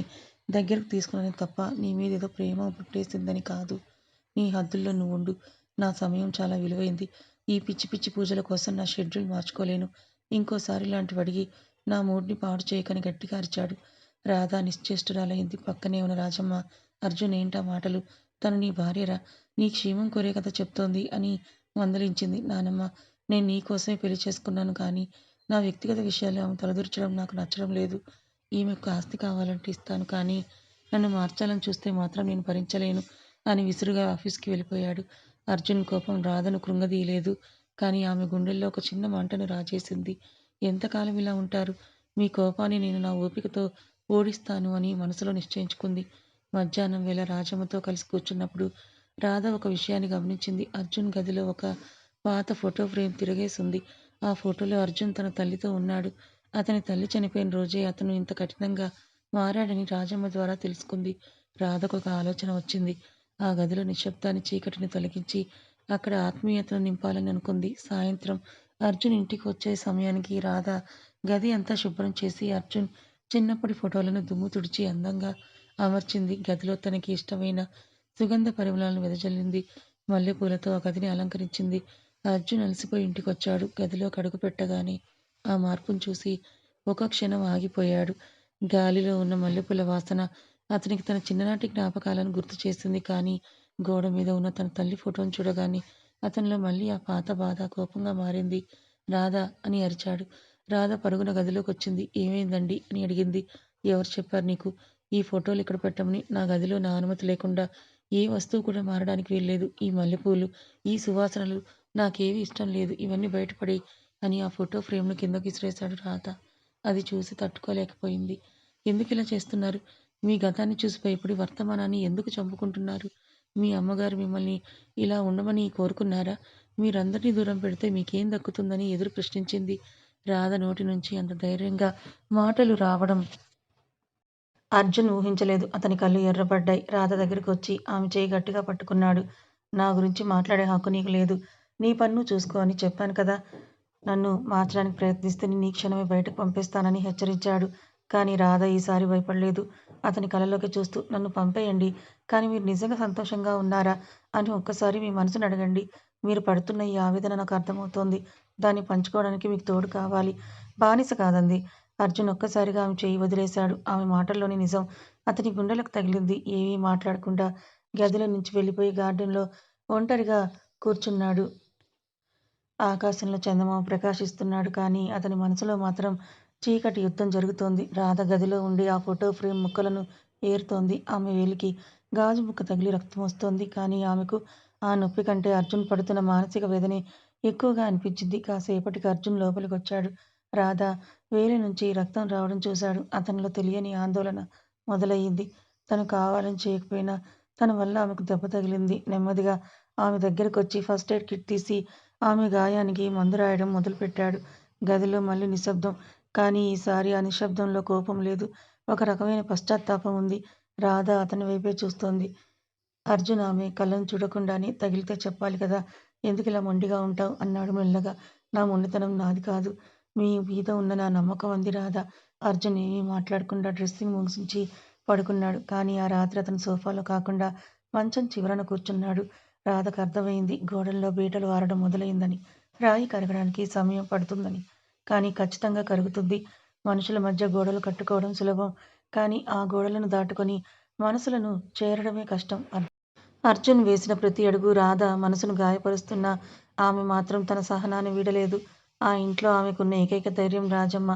Speaker 1: దగ్గరకు తీసుకున్నానే తప్ప నీ మీద ఏదో ప్రేమ పుట్టేసిందని కాదు. నీ హద్దుల్లో నువ్వుండు. నా సమయం చాలా విలువైంది. ఈ పిచ్చి పిచ్చి పూజల కోసం నా షెడ్యూల్ మార్చుకోలేను. ఇంకోసారి ఇలాంటివి అడిగి నా మూడ్ని పాడు చేయకని గట్టిగా అరిచాడు. రాధ నిశ్చేష్టురాలైంది. పక్కనే ఉన్న రాజమ్మ, అర్జున్ ఏంటా మాటలు? తను నీ భార్యరా? నీ క్షేమం కోరే కదా చెప్తోంది అని మందలించింది. నానమ్మ, నేను నీ కోసమే పెళ్లి చేసుకున్నాను కానీ నా వ్యక్తిగత విషయాలు ఆమె తలదూర్చడం నాకు నచ్చడం లేదు. ఈమెకు ఆస్తి కావాలంటే ఇస్తాను కానీ నన్ను మార్చాలని చూస్తే మాత్రం నేను భరించలేను అని విసురుగా ఆఫీస్‌కి వెళ్ళిపోయాడు. అర్జున్ కోపం రాధను కృంగదీయలేదు. కానీ ఆమె గుండెల్లో ఒక చిన్న మంటను రాజేసింది. ఎంతకాలం ఇలా ఉంటారు? మీ కోపాన్ని నేను నా ఓపికతో ఓడిస్తాను అని మనసులో నిశ్చయించుకుంది. మధ్యాహ్నం వేళ రాజమ్మతో కలిసి కూర్చున్నప్పుడు రాధ ఒక విషయాన్ని గమనించింది. అర్జున్ గదిలో ఒక పాత ఫోటో ఫ్రేమ్ తిరగేసుంది. ఆ ఫోటోలో అర్జున్ తన తల్లితో ఉన్నాడు. అతని తల్లి చనిపోయిన రోజే అతను ఇంత కఠినంగా మారాడని రాజమ్మ ద్వారా తెలుసుకుంది. రాధకు ఒక ఆలోచన వచ్చింది. ఆ గదిలో నిశ్శబ్దాన్ని, చీకటిని తొలగించి అక్కడ ఆత్మీయతను నింపాలని అనుకుంది. సాయంత్రం అర్జున్ ఇంటికి వచ్చే సమయానికి రాధ గది అంతా శుభ్రం చేసి అర్జున్ చిన్నప్పటి ఫోటోలను దుమ్ము తుడిచి అందంగా అమర్చింది. గదిలో తనకి ఇష్టమైన సుగంధ పరిమళాలను వెదజల్లింది. మల్లెపూలతో ఆ గదిని అలంకరించింది. అర్జున్ అలసిపోయి ఇంటికొచ్చాడు. గదిలోకి అడుగు పెట్టగానే ఆ మార్పును చూసి ఒక క్షణం ఆగిపోయాడు. గాలిలో ఉన్న మల్లెపూల వాసన అతనికి తన చిన్ననాటి జ్ఞాపకాలను గుర్తు చేసింది. కానీ గోడ మీద ఉన్న తన తల్లి ఫోటోను చూడగానే అతనిలో మళ్ళీ ఆ పాత బాధ కోపంగా మారింది. రాధా అని అరిచాడు. రాధ పరుగున గదిలోకొచ్చింది. ఏమైందండి అని అడిగింది. ఎవరు చెప్పారు నీకు ఈ ఫోటోలు ఇక్కడ పెట్టమని? నా గదిలో నా అనుమతి లేకుండా ఏ వస్తువు కూడా మారడానికి వీల్లేదు. ఈ మల్లెపూలు, ఈ సువాసనలు నాకేవి ఇష్టం లేదు. ఇవన్నీ బయటపడేయి అని ఆ ఫోటో ఫ్రేమ్‌ను కిందకి విసిరేశాడు రాధ. అది చూసి తట్టుకోలేకపోయింది. ఎందుకిలా చేస్తున్నారు? మీ గతాన్ని చూసి భయపడి వర్తమానాన్ని ఎందుకు చంపుకుంటున్నారు? మీ అమ్మగారు మిమ్మల్ని ఇలా ఉండమని కోరుకున్నారా? మీరందరినీ దూరం పెడితే మీకేం దక్కుతుందని ఎదురు ప్రశ్నించింది. రాధ నోటి నుంచి అంత ధైర్యంగా మాటలు రావడం అర్జున్ ఊహించలేదు. అతని కళ్ళు ఎర్రబడ్డాయి. రాధ దగ్గరకొచ్చి ఆమె చెయ్యి గట్టిగా పట్టుకున్నాడు. నా గురించి మాట్లాడే హక్కు నీకు లేదు. నీ పని నువ్వు చూసుకో అని చెప్పాను కదా! నన్ను మార్చడానికి ప్రయత్నిస్తే నిన్ను ఈ క్షణమే బయటకు పంపేస్తానని హెచ్చరించాడు. కానీ రాధ ఈసారి భయపడలేదు. అతని కళ్ళలోకి చూస్తూ నన్ను పంపేయండి. కానీ మీరు నిజంగా సంతోషంగా ఉన్నారా? అని ఒక్కసారి మీ మనసుని అడగండి. మీరు పడుతున్న ఈ ఆవేదన నాకు అర్థమవుతోంది. దాన్ని పంచుకోవడానికి మీకు తోడు కావాలి. బానిస కాదంది. అర్జున్ ఒక్కసారిగా ఆమె చెయ్యి వదిలేశాడు. ఆమె మాటల్లోని నిజం అతని గుండెలకు తగిలింది. ఏమీ మాట్లాడకుండా గదిలో నుంచి వెళ్ళిపోయి గార్డెన్‌లో ఒంటరిగా కూర్చున్నాడు. ఆకాశంలో చందమామ ప్రకాశిస్తున్నాడు. కానీ అతని మనసులో మాత్రం చీకటి యుద్ధం జరుగుతోంది. రాధ గదిలో ఉండి ఆ ఫోటో ఫ్రేమ్ ముక్కలను ఏరుతోంది. ఆమె వేలికి గాజు ముక్క తగిలి రక్తం వస్తోంది. కానీ ఆమెకు ఆ నొప్పి కంటే అర్జున్ పడుతున్న మానసిక వేదనే ఎక్కువగా అనిపించింది. కాసేపటికి అర్జున్ లోపలికొచ్చాడు. రాధ వేలి నుంచి రక్తం రావడం చూశాడు. అతనిలో తెలియని ఆందోళన మొదలయ్యింది. తను కావాలని చేయకపోయినా తన వల్ల ఆమెకు దెబ్బ తగిలింది. నెమ్మదిగా ఆమె దగ్గరకొచ్చి ఫస్ట్ ఎయిడ్ కిట్ తీసి ఆమె గాయానికి మందు రాయడం మొదలుపెట్టాడు. గదిలో మళ్ళీ నిశ్శబ్దం. కానీ ఈసారి ఆ నిశ్శబ్దంలో కోపం లేదు. ఒక రకమైన పశ్చాత్తాపం ఉంది. రాధ అతని వైపే చూస్తోంది. అర్జున్ ఆమె కళ్ళను చూడకుండానే తగిలితే చెప్పాలి కదా! ఎందుకిలా మొండిగా ఉంటావు? అన్నాడు మెల్లగా. నా మొండితనం నాది కాదు. మీ మీద ఉన్న నా నమ్మకం అంది రాధ. అర్జున్ ఏమీ మాట్లాడకుండా డ్రెస్సింగ్ ముగించి పడుకున్నాడు. కానీ ఆ రాత్రి అతను సోఫాలో కాకుండా మంచం చివరన కూర్చున్నాడు. రాధకు అర్థమైంది గోడల్లో బీటలు వారడం మొదలైందని. రాయి కరగడానికి సమయం పడుతుందని. కానీ ఖచ్చితంగా కరుగుతుంది. మనుషుల మధ్య గోడలు కట్టుకోవడం సులభం. కానీ ఆ గోడలను దాటుకొని మనసులను చేరడమే కష్టం. అర్జున్ వేసిన ప్రతి అడుగు రాధ మనసును గాయపరుస్తున్నా ఆమె మాత్రం తన సహనాన్ని వీడలేదు. ఆ ఇంట్లో ఆమెకున్న ఏకైక ధైర్యం రాజమ్మ.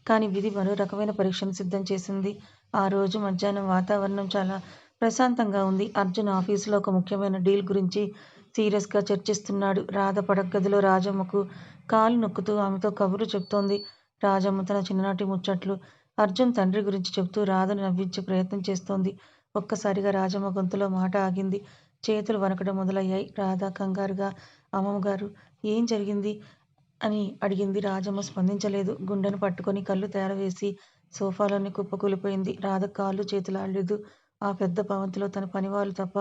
Speaker 1: కానీ విధి మరో రకమైన పరీక్షను సిద్ధం చేసింది. ఆ రోజు మధ్యాహ్నం వాతావరణం చాలా ప్రశాంతంగా ఉంది. అర్జున్ ఆఫీసులో ఒక ముఖ్యమైన డీల్ గురించి సీరియస్‌గా చర్చిస్తున్నాడు. రాధ పడగ్గదిలో రాజమ్మకు కాలు నొక్కుతూ ఆమెతో కబుర్లు చెప్తోంది. రాజమ్మ తన చిన్ననాటి ముచ్చట్లు, అర్జున్ తండ్రి గురించి చెబుతూ రాధను నవ్వించే ప్రయత్నం చేస్తోంది. ఒక్కసారిగా రాజమ్మ గొంతులో మాట ఆగింది. చేతులు వణకడం మొదలయ్యాయి. రాధ కంగారుగా అమ్మమ్మగారూ! ఏం జరిగింది? అని అడిగింది. రాజమ్మ స్పందించలేదు. గుండెను పట్టుకొని కళ్ళు తేరవేసి సోఫాలోనే కుప్పకూలిపోయింది. రాధ కాళ్ళు చేతులాడలేదు. ఆ పెద్ద భవంతిలో తన పనివాళ్ళు తప్ప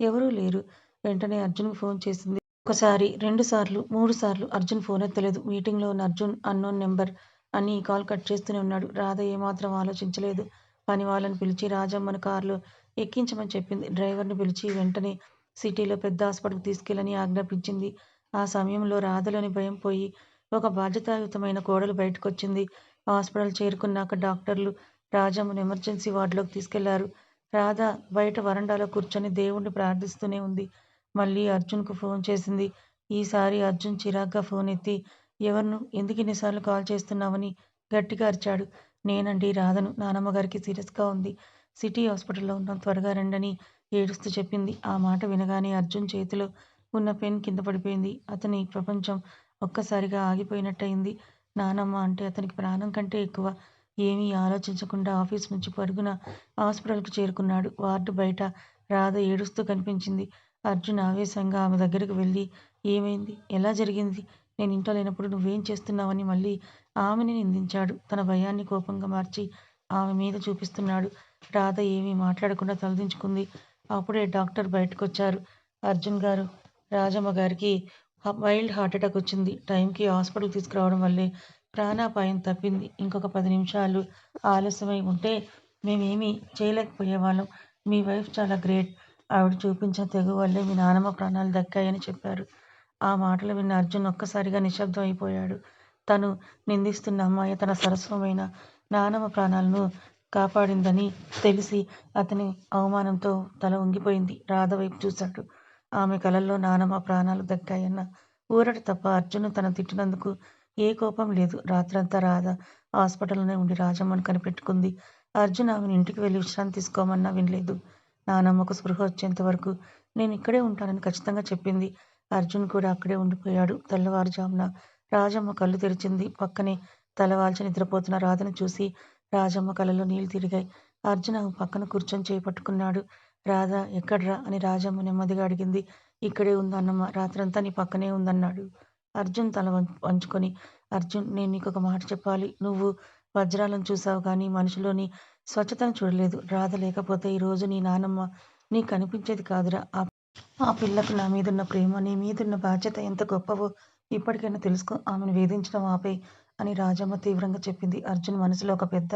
Speaker 1: ఎవరూ లేరు. వెంటనే అర్జున్‌కి ఫోన్ చేసింది. ఒకసారి, 2 సార్లు, 3 సార్లు అర్జున్ ఫోనెత్తలేదు. మీటింగ్‌లో ఉన్న అర్జున్ అన్‌నోన్ నంబర్ అని కాల్ కట్ చేస్తూనే ఉన్నాడు. రాధ ఏమాత్రం ఆలోచించలేదు. పనివాళ్ళని పిలిచి రాజమ్మను కారులో ఎక్కించమని చెప్పింది. డ్రైవర్‌ని పిలిచి వెంటనే సిటీలో పెద్ద హాస్పిటల్‌కి తీసుకెళ్ళని ఆజ్ఞాపించింది. ఆ సమయంలో రాధలోని భయం పోయి ఒక బాధ్యతాయుతమైన కోడలు బయటకొచ్చింది. హాస్పిటల్ చేరుకున్నాక డాక్టర్లు రాజమ్మను ఎమర్జెన్సీ వార్డులోకి తీసుకెళ్లారు. రాధ బయట వరండాలో కూర్చొని దేవుణ్ణి ప్రార్థిస్తూనే ఉంది. మళ్ళీ అర్జున్కు ఫోన్ చేసింది. ఈసారి అర్జున్ చిరాగ్గా ఫోన్ ఎత్తి, ఎవరు ఎందుకు ఇన్నిసార్లు కాల్ చేస్తున్నావని గట్టిగా అరిచాడు. నేనండి రాధను, నానమ్మగారికి సీరియస్గా ఉంది, సిటీ హాస్పిటల్లో ఉన్నాం, త్వరగా రండని ఏడుస్తూ చెప్పింది. ఆ మాట వినగానే అర్జున్ చేతిలో ఉన్న పెన్ కింద పడిపోయింది. అతని ప్రపంచం ఒక్కసారిగా ఆగిపోయినట్టయింది. నానమ్మ అంటే అతనికి ప్రాణం కంటే ఎక్కువ. ఏమీ ఆలోచించకుండా ఆఫీస్ నుంచి పరుగున హాస్పిటల్కు చేరుకున్నాడు. వార్డు బయట రాధ ఏడుస్తూ కనిపించింది. అర్జున్ ఆవేశంగా ఆమె దగ్గరకు వెళ్ళి, ఏమైంది, ఎలా జరిగింది, నేను ఇంట్లో లేనప్పుడు నువ్వేం చేస్తున్నావని మళ్ళీ ఆమెని నిందించాడు. తన భయాన్ని కోపంగా మార్చి ఆమె మీద చూపిస్తున్నాడు. రాధ ఏమీ మాట్లాడకుండా తలదించుకుంది. అప్పుడే డాక్టర్ బయటకొచ్చారు. అర్జున్ గారు, రాజమ్మ గారికి వైల్డ్ హార్ట్అటాక్ వచ్చింది. టైంకి హాస్పిటల్ తీసుకురావడం వల్లే ప్రాణాపాయం తప్పింది. ఇంకొక 10 నిమిషాలు ఆలస్యమై ఉంటే మేమేమీ చేయలేకపోయేవాళ్ళం. మీ వైఫ్ చాలా గ్రేట్. ఆవిడ చూపించిన తెగువ వల్లే మీ నానమ్మ ప్రాణాలు దక్కాయని చెప్పారు. ఆ మాటలు విన్న అర్జున్ ఒక్కసారిగా నిశ్శబ్దం అయిపోయాడు. తను నిందిస్తున్న అమ్మాయి తన సరస్వమైన నానమ్మ ప్రాణాలను కాపాడిందని తెలిసి అతని అవమానంతో తల వంగిపోయింది. రాధ వైపు చూశాడు. ఆమె కళ్ళల్లో నానమ్మ ప్రాణాలు దక్కాయన్న ఊరట తప్ప అర్జున్ తను తిట్టినందుకు ఏ కోపం లేదు. రాత్రంతా రాధ హాస్పిటల్లోనే ఉండి రాజమ్మను కనిపెట్టుకుంది. అర్జున్ ఆమెను ఇంటికి వెళ్ళి విశ్రాంతి తీసుకోమన్నా వినలేదు. నానమ్మకు స్పృహ వచ్చేంత వరకు నేను ఇక్కడే ఉంటానని ఖచ్చితంగా చెప్పింది. అర్జున్ కూడా అక్కడే ఉండిపోయాడు. తెల్లవారుజామున రాజమ్మ కళ్ళు తెరిచింది. పక్కనే తలవాల్చి నిద్రపోతున్న రాధను చూసి రాజమ్మ కళ్ళలో నీళ్లు తిరిగాయి. అర్జున్ ఆమె పక్కన కూర్చొని చేపట్టుకున్నాడు. రాధ ఎక్కడ్రా అని రాజమ్మ నెమ్మదిగా అడిగింది. ఇక్కడే ఉందన్నమ్మ, రాత్రంతా నీ పక్కనే ఉందన్నాడు. అర్జున్ తల వంచుకొని, అర్జున్, నేను నీకొక మాట చెప్పాలి. నువ్వు వజ్రాలను చూసావు కానీ మనిషిలోని స్వచ్ఛతను చూడలేదు. రాధ లేకపోతే ఈరోజు నీ నానమ్మ నీకు కనిపించేది కాదురా. ఆ పిల్లకు నా మీదున్న ప్రేమ, నీ మీదున్న బాధ్యత ఎంత గొప్పవో ఇప్పటికైనా తెలుసుకో. ఆమెను వేధించడం ఆపేయ్ అని రాజమ్మ తీవ్రంగా చెప్పింది. అర్జున్ మనసులో ఒక పెద్ద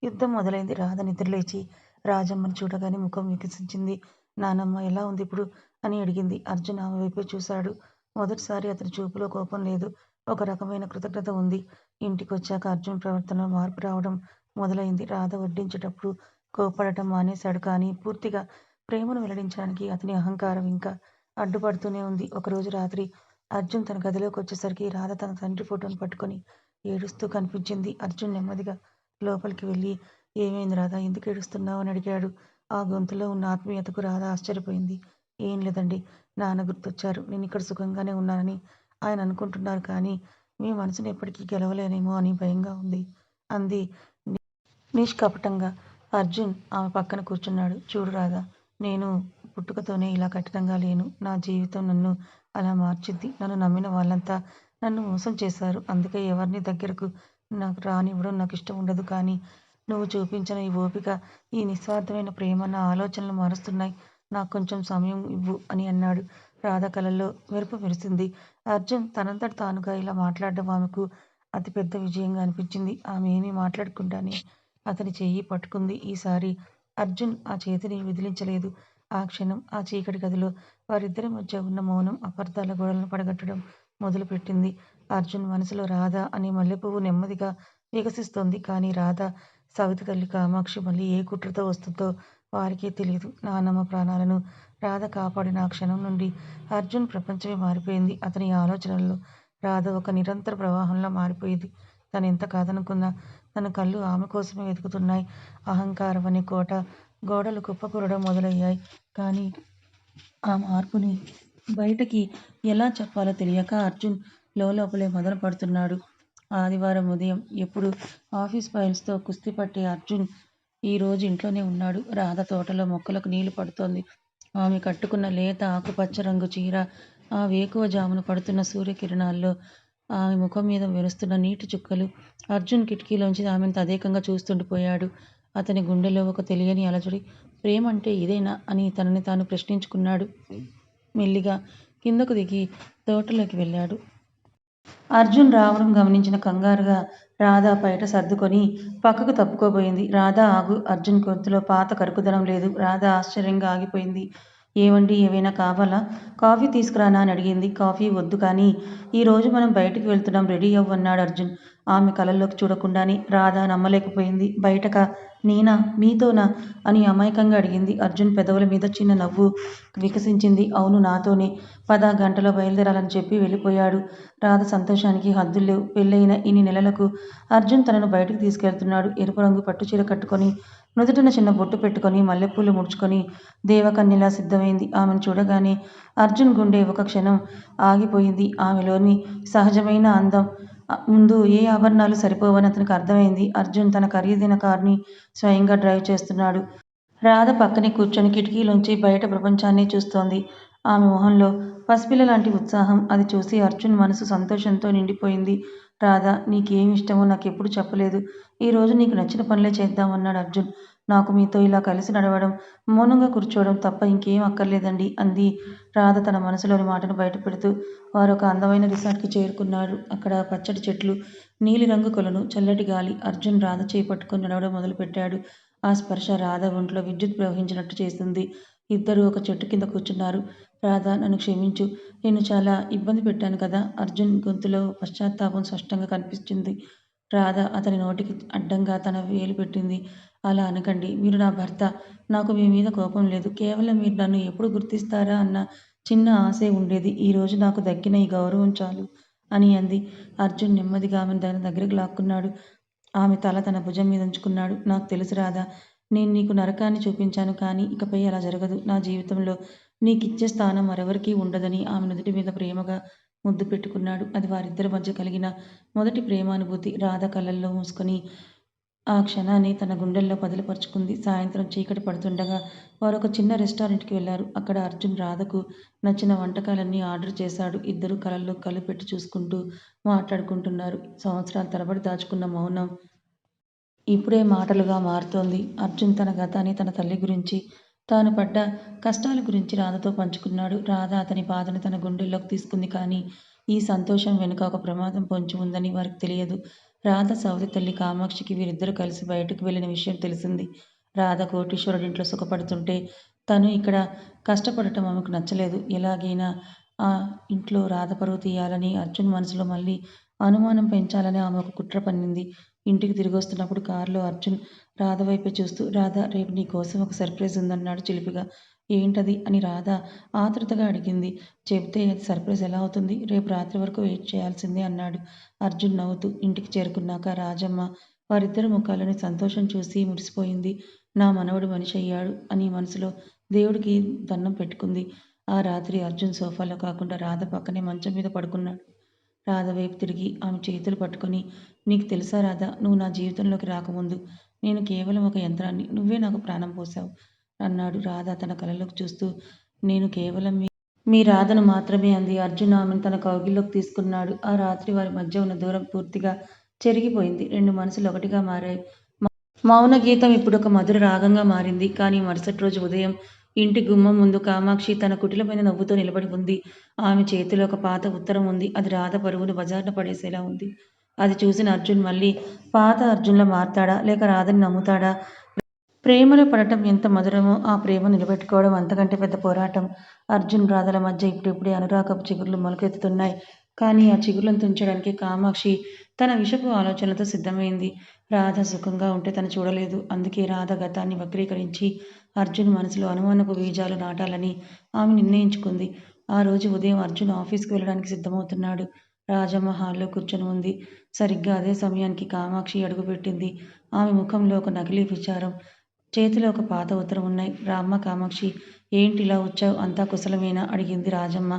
Speaker 1: యుద్ధం మొదలైంది. రాధ నిద్రలేచి రాజమ్మను చూడగానే ముఖం వికసించింది. నానమ్మ ఎలా ఉంది ఇప్పుడు అని అడిగింది. అర్జున్ ఆమె వైపే చూశాడు. మొదటిసారి అతని చూపులో కోపం లేదు, ఒక రకమైన కృతజ్ఞత ఉంది. ఇంటికొచ్చాక అర్జున్ ప్రవర్తనలో మార్పు రావడం మొదలైంది. రాధ వడ్డించేటప్పుడు కోపడటం మానేశాడు. కానీ పూర్తిగా ప్రేమను వెల్లడించడానికి అతని అహంకారం ఇంకా అడ్డుపడుతూనే ఉంది. ఒకరోజు రాత్రి అర్జున్ తన గదిలోకి వచ్చేసరికి రాధ తన తండ్రి ఫోటోను పట్టుకొని ఏడుస్తూ కనిపించింది. అర్జున్ నెమ్మదిగా లోపలికి వెళ్ళి, ఏమైంది రాధ, ఎందుకు ఏడుస్తున్నావు అని అడిగాడు. ఆ గొంతులో ఉన్న ఆత్మీయతకు రాధ ఆశ్చర్యపోయింది. ఏం లేదండి, నాన్న గుర్తొచ్చారు. నేను ఇక్కడ సుఖంగానే ఉన్నానని ఆయన అనుకుంటున్నారు, కానీ మీ మనసుని ఎప్పటికీ గెలవలేనేమో అని భయంగా ఉంది అంది నిష్కపటంగా. అర్జున్ ఆమె పక్కన కూర్చున్నాడు. చూడు రాధా, నేను పుట్టుకతోనే ఇలా కఠినంగా లేను. నా జీవితం నన్ను అలా మార్చింది. నన్ను నమ్మిన వాళ్ళంతా నన్ను మోసం చేశారు. అందుకే ఎవరిని దగ్గరకు నాకు రానివ్వడం నాకు ఇష్టం ఉండదు. కానీ నువ్వు చూపించిన ఈ ఓపిక, ఈ నిస్వార్థమైన ప్రేమ నా ఆలోచనలు మారుస్తున్నాయి. నాకు కొంచెం సమయం ఇవ్వు అని అన్నాడు. రాధ కళ్ళల్లో మెరుపు మెరిసింది. అర్జున్ తనంతట తానుగా ఇలా మాట్లాడడం ఆమెకు అతిపెద్ద విజయంగా అనిపించింది. ఆమె ఏమీ మాట్లాడకుండానే అతని చెయ్యి పట్టుకుంది. ఈసారి అర్జున్ ఆ చేతిని విదిలించలేదు. ఆ క్షణం ఆ చీకటి గదిలో వారిద్దరి మధ్య ఉన్న మౌనం అపార్థాల గోడలను పడగొట్టడం మొదలుపెట్టింది. అర్జున్ మనసులో రాధ అనే మల్లెపువ్వు నెమ్మదిగా వికసిస్తోంది. కానీ రాధ, సవితి తల్లి కామాక్షి మళ్ళీ ఏ కుట్రతో వస్తుందో వారికే తెలియదు. నానమ్మ ప్రాణాలను రాధ కాపాడిన ఆ క్షణం నుండి అర్జున్ ప్రపంచమే మారిపోయింది. అతని ఆలోచనల్లో రాధ ఒక నిరంతర ప్రవాహంలా మారిపోయింది. తనెంత కాదనుకున్నా తన కళ్ళు ఆమె కోసమే వెతుకుతున్నాయి. అహంకారం అనే కోట గోడలు కుప్పకూలడం మొదలయ్యాయి. కానీ ఆ మార్పుని బయటకి ఎలా చెప్పాలో తెలియక అర్జున్ లోపలే మదన పడుతున్నాడు. ఆదివారం ఉదయం ఎప్పుడు ఆఫీస్ ఫైల్స్తో కుస్తీ పట్టే అర్జున్ ఈరోజు ఇంట్లోనే ఉన్నాడు. రాధ తోటలో మొక్కలకు నీళ్లు పడుతోంది. ఆమె కట్టుకున్న లేత ఆకుపచ్చ రంగు చీర ఆ వేకువ జామున పడుతున్న సూర్యకిరణాల్లో ఆమె ముఖం మీద మెరుస్తున్న నీటి చుక్కలు. అర్జున్ కిటికీలోంచి ఆమెను తదేకంగా చూస్తుండిపోయాడు. అతని గుండెలో ఒక తెలియని అలజడి. ప్రేమంటే ఇదేనా అని తనని తాను ప్రశ్నించుకున్నాడు. మెల్లిగా కిందకు దిగి తోటలోకి వెళ్ళాడు. అర్జున్ రావడం గమనించిన కంగారుగా రాధ బయట సర్దుకొని పక్కకు తప్పుకోబోయింది. రాధ ఆగు! అర్జున్ గొంతులో పాత కరుకుదనం లేదు. రాధ ఆశ్చర్యంగా ఆగిపోయింది. ఏవండి ఏవైనా కావాలా? కాఫీ తీసుకురానా అని అడిగింది. కాఫీ వద్దు కానీ ఈరోజు మనం బయటికి వెళ్తున్నాం రెడీ అవ్వు అన్నాడు అర్జున్. ఆమె కళ్ళల్లోకి చూడకుండానే. రాధ నమ్మలేకపోయింది. బయటకా? నేనా? మీతోనా? అని అమాయకంగా అడిగింది. అర్జున్ పెదవుల మీద చిన్న నవ్వు వికసించింది. అవును నాతోనే. పద గంటలో బయలుదేరాలని చెప్పి వెళ్ళిపోయాడు. రాధ సంతోషానికి హద్దుల్లేవు. పెళ్ళయిన ఇన్ని నెలలకు అర్జున్ తనను బయటికి తీసుకెళ్తున్నాడు. ఎరుపు రంగు పట్టుచీర కట్టుకొని, నుదుటిన చిన్న బొట్టు పెట్టుకొని, మల్లెపూలు ముడుచుకొని దేవకన్యలా సిద్ధమైంది. ఆమెను చూడగానే అర్జున్ గుండె ఒక క్షణం ఆగిపోయింది. ఆమెలోని సహజమైన అందం ముందు ఏ ఆభరణాలు సరిపోవని అతనికి అర్థమైంది. అర్జున్ తన ఖరీదైన కారుని స్వయంగా డ్రైవ్ చేస్తున్నాడు. రాధ పక్కనే కూర్చొని కిటికీలోంచి బయట ప్రపంచాన్ని చూస్తోంది. ఆమె మొహంలో పసిపిల్ల లాంటి ఉత్సాహం. అది చూసి అర్జున్ మనసు సంతోషంతో నిండిపోయింది. రాధా! నీకేమిష్టమో నాకెప్పుడూ చెప్పలేదు. ఈరోజు నీకు నచ్చిన పనులే చేద్దాం అన్నాడు అర్జున్. నాకు మీతో ఇలా కలిసి నడవడం, మౌనంగా కూర్చోవడం తప్ప ఇంకేం అక్కర్లేదండి అంది రాధ తన మనసులోని మాటను బయటపెడుతూ. వారొక అందమైన రిసార్ట్‌కి చేరుకున్నారు. అక్కడ పచ్చటి చెట్లు, నీలిరంగు కొలను, చల్లటి గాలి. అర్జున్ రాధ చేయి పట్టుకొని నడవడం మొదలుపెట్టాడు. ఆ స్పర్శ రాధ ఒంట్లో విద్యుత్ ప్రవహించినట్టు చేసింది. ఇద్దరూ ఒక చెట్టు కింద కూర్చున్నారు. రాధా! నన్ను క్షమించు. నిన్ను చాలా ఇబ్బంది పెట్టాను కదా! అర్జున్ గొంతులో పశ్చాత్తాపం స్పష్టంగా కనిపించింది. రాధ అతని నోటికి అడ్డంగా తన వేలు పెట్టింది. అలా అనకండి. మీరు నా భర్త. నాకు మీ మీద కోపం లేదు. కేవలం మీరు నన్ను ఎప్పుడు గుర్తిస్తారా అన్న చిన్న ఆశే ఉండేది. ఈరోజు నాకు దక్కిన ఈ గౌరవం చాలు అని అంది. అర్జున్ నెమ్మదిగా ఆమెను తన దగ్గరికి లాక్కున్నాడు. ఆమె తల తన భుజం మీద ఉంచుకున్నాడు. నాకు తెలుసు రాధా! నేను నీకు నరకాన్ని చూపించాను కానీ ఇకపై అలా జరగదు. నా జీవితంలో నీకిచ్చే స్థానం మరెవరికీ ఉండదని ఆమె నుదుటి మీద ప్రేమగా ముద్దు పెట్టుకున్నాడు. అది వారిద్దరి మధ్య కలిగిన మొదటి ప్రేమానుభూతి. రాధ కళ్ళల్లో మూసుకొని ఆ క్షణాన్ని తన గుండెల్లో పదిలపరుచుకుంది. సాయంత్రం చీకటి పడుతుండగా వారొక చిన్న రెస్టారెంట్‌కి వెళ్లారు. అక్కడ అర్జున్ రాధకు నచ్చిన వంటకాలన్నీ ఆర్డర్ చేశాడు. ఇద్దరూ కళ్ళల్లో కళ్ళు పెట్టి చూసుకుంటూ మాట్లాడుకుంటున్నారు. సంవత్సరాల తరబడి దాచుకున్న మౌనం ఇప్పుడే మాటలుగా మారుతోంది. అర్జున్ తన గతాన్ని, తన తల్లి గురించి, తాను పడ్డ కష్టాల గురించి రాధతో పంచుకున్నాడు. రాధ అతని బాధను తన గుండెల్లోకి తీసుకుంది. కానీ ఈ సంతోషం వెనుక ఒక ప్రమాదం పొంచి ఉందని వారికి తెలియదు. రాధ సవతి తల్లి కామాక్షికి వీరిద్దరూ కలిసి బయటకు వెళ్ళిన విషయం తెలిసింది. రాధ కోటీశ్వరుడింట్లో సుఖపడుతుంటే తను ఇక్కడ కష్టపడటం ఆమెకు నచ్చలేదు. ఎలాగైనా ఆ ఇంట్లో రాధ పరువు తీయాలని, అర్జున్ మనసులో మళ్ళీ అనుమానం పెంచాలని ఆమె ఒక కుట్ర పన్నింది. ఇంటికి తిరిగొస్తున్నప్పుడు కారులో అర్జున్ రాధ వైపే చూస్తూ, రాధా! రేపు నీకోసం ఒక సర్ప్రైజ్ ఉందన్నాడు చిలిపిగా. ఏంటది? అని రాధ ఆతృతగా అడిగింది. చెబితే అది సర్ప్రైజ్ ఎలా అవుతుంది? రేపు రాత్రి వరకు వెయిట్ చేయాల్సిందే అన్నాడు అర్జున్ నవ్వుతూ. ఇంటికి చేరుకున్నాక రాజమ్మ వారిద్దరి ముఖాల్లోని సంతోషం చూసి మురిసిపోయింది. నా మనవడు మనిషయ్యాడు అని మనసులో దేవుడికి దండం పెట్టుకుంది. ఆ రాత్రి అర్జున్ సోఫాలో కాకుండా రాధ పక్కనే మంచం మీద పడుకున్నాడు. రాధ వైపు తిరిగి ఆమె చేతులు పట్టుకొని, నీకు తెలుసా రాధా! నువ్వు నా జీవితంలోకి రాకముందు నేను కేవలం ఒక యంత్రాన్ని. నువ్వే నాకు ప్రాణం పోశావు అన్నాడు. రాధ తన కళ్ళలోకి చూస్తూ, నేను కేవలం మీ రాధను మాత్రమే అంది. అర్జున్ ఆమెను తన కౌగిల్లోకి తీసుకున్నాడు. ఆ రాత్రి వారి మధ్య ఉన్న దూరం పూర్తిగా చెరిగిపోయింది. రెండు మనసులు ఒకటిగా మారాయి. మౌన గీతం ఇప్పుడొక మధుర రాగంగా మారింది. కానీ మరుసటి రోజు ఉదయం ఇంటి గుమ్మం ముందు కామాక్షి తన కుటిలమైన నవ్వుతో నిలబడి ఉంది. ఆమె చేతిలో ఒక పాత ఉత్తరం ఉంది. అది రాధ పరువును బజార్న పడేసేలా ఉంది. అది చూసిన అర్జున్ మళ్ళీ పాత అర్జున్‌లా మారతాడా? లేక రాధని నమ్ముతాడా? ప్రేమలో పడటం ఎంత మధురమో ఆ ప్రేమ నిలబెట్టుకోవడం అంతకంటే పెద్ద పోరాటం. అర్జున్ రాధల మధ్య ఇప్పుడిప్పుడే అనురాగపు చిగుర్లు మొలకెత్తుతున్నాయి. కానీ ఆ చిగుర్లను తుంచడానికి కామాక్షి తన విషపు ఆలోచనలతో సిద్ధమైంది. రాధ సుఖంగా ఉంటే తను చూడలేదు. అందుకే రాధ గతాన్ని వక్రీకరించి అర్జున్ మనసులో అనుమానపు బీజాలు నాటాలని ఆమె నిర్ణయించుకుంది. ఆ రోజు ఉదయం అర్జున్ ఆఫీస్‌కి వెళ్ళడానికి సిద్ధమవుతున్నాడు. రాజమ్మ హాల్‌లో కూర్చొని ఉంది. సరిగ్గా అదే సమయానికి కామాక్షి అడుగుపెట్టింది. ఆమె ముఖంలో ఒక నకిలీ విచారం. చేతిలో ఒక పాత ఉత్తరం ఉన్నాయి. రామ్మా కామాక్షి! ఏంటి ఇలా వచ్చావు? అంతా కుశలమేనా? అడిగింది రాజమ్మ.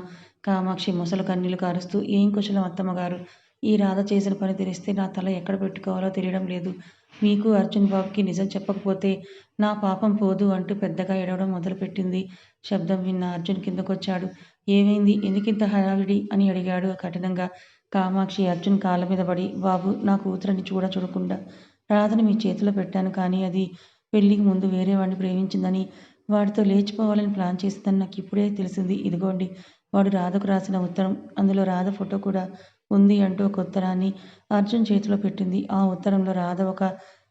Speaker 1: కామాక్షి మొసలు కన్నీళ్లు కారుస్తూ, ఏం కుశలం అత్తమ్మగారు! ఈ రాధ చేసిన పని తెలిస్తే నా తల ఎక్కడ పెట్టుకోవాలో తెలియడం లేదు. మీకు అర్జున్ బాబుకి నిజం చెప్పకపోతే నా పాపం పోదు అంటూ పెద్దగా ఏడవడం మొదలుపెట్టింది. శబ్దం విన్న అర్జున్ కిందకొచ్చాడు. ఏమైంది? ఎందుకింత హడావిడి? అని అడిగాడు కఠినంగా. కామాక్షి అర్జున్ కాళ్ళ మీద పడి, బాబూ! నా కూతురిని చూడకుండా రాధని మీ చేతిలో పెట్టాను కానీ అది పెళ్ళికి ముందు వేరే వాడిని ప్రేమించిందని, వాడితో లేచిపోవాలని ప్లాన్ చేసిందని నాకిప్పుడే తెలిసింది. ఇదిగోండి వాడు రాధకు రాసిన ఉత్తరం. అందులో రాధ ఫోటో కూడా ఉంది అంటూ ఒక ఉత్తరాన్ని అర్జున్ చేతిలో పెట్టింది. ఆ ఉత్తరంలో రాధ ఒక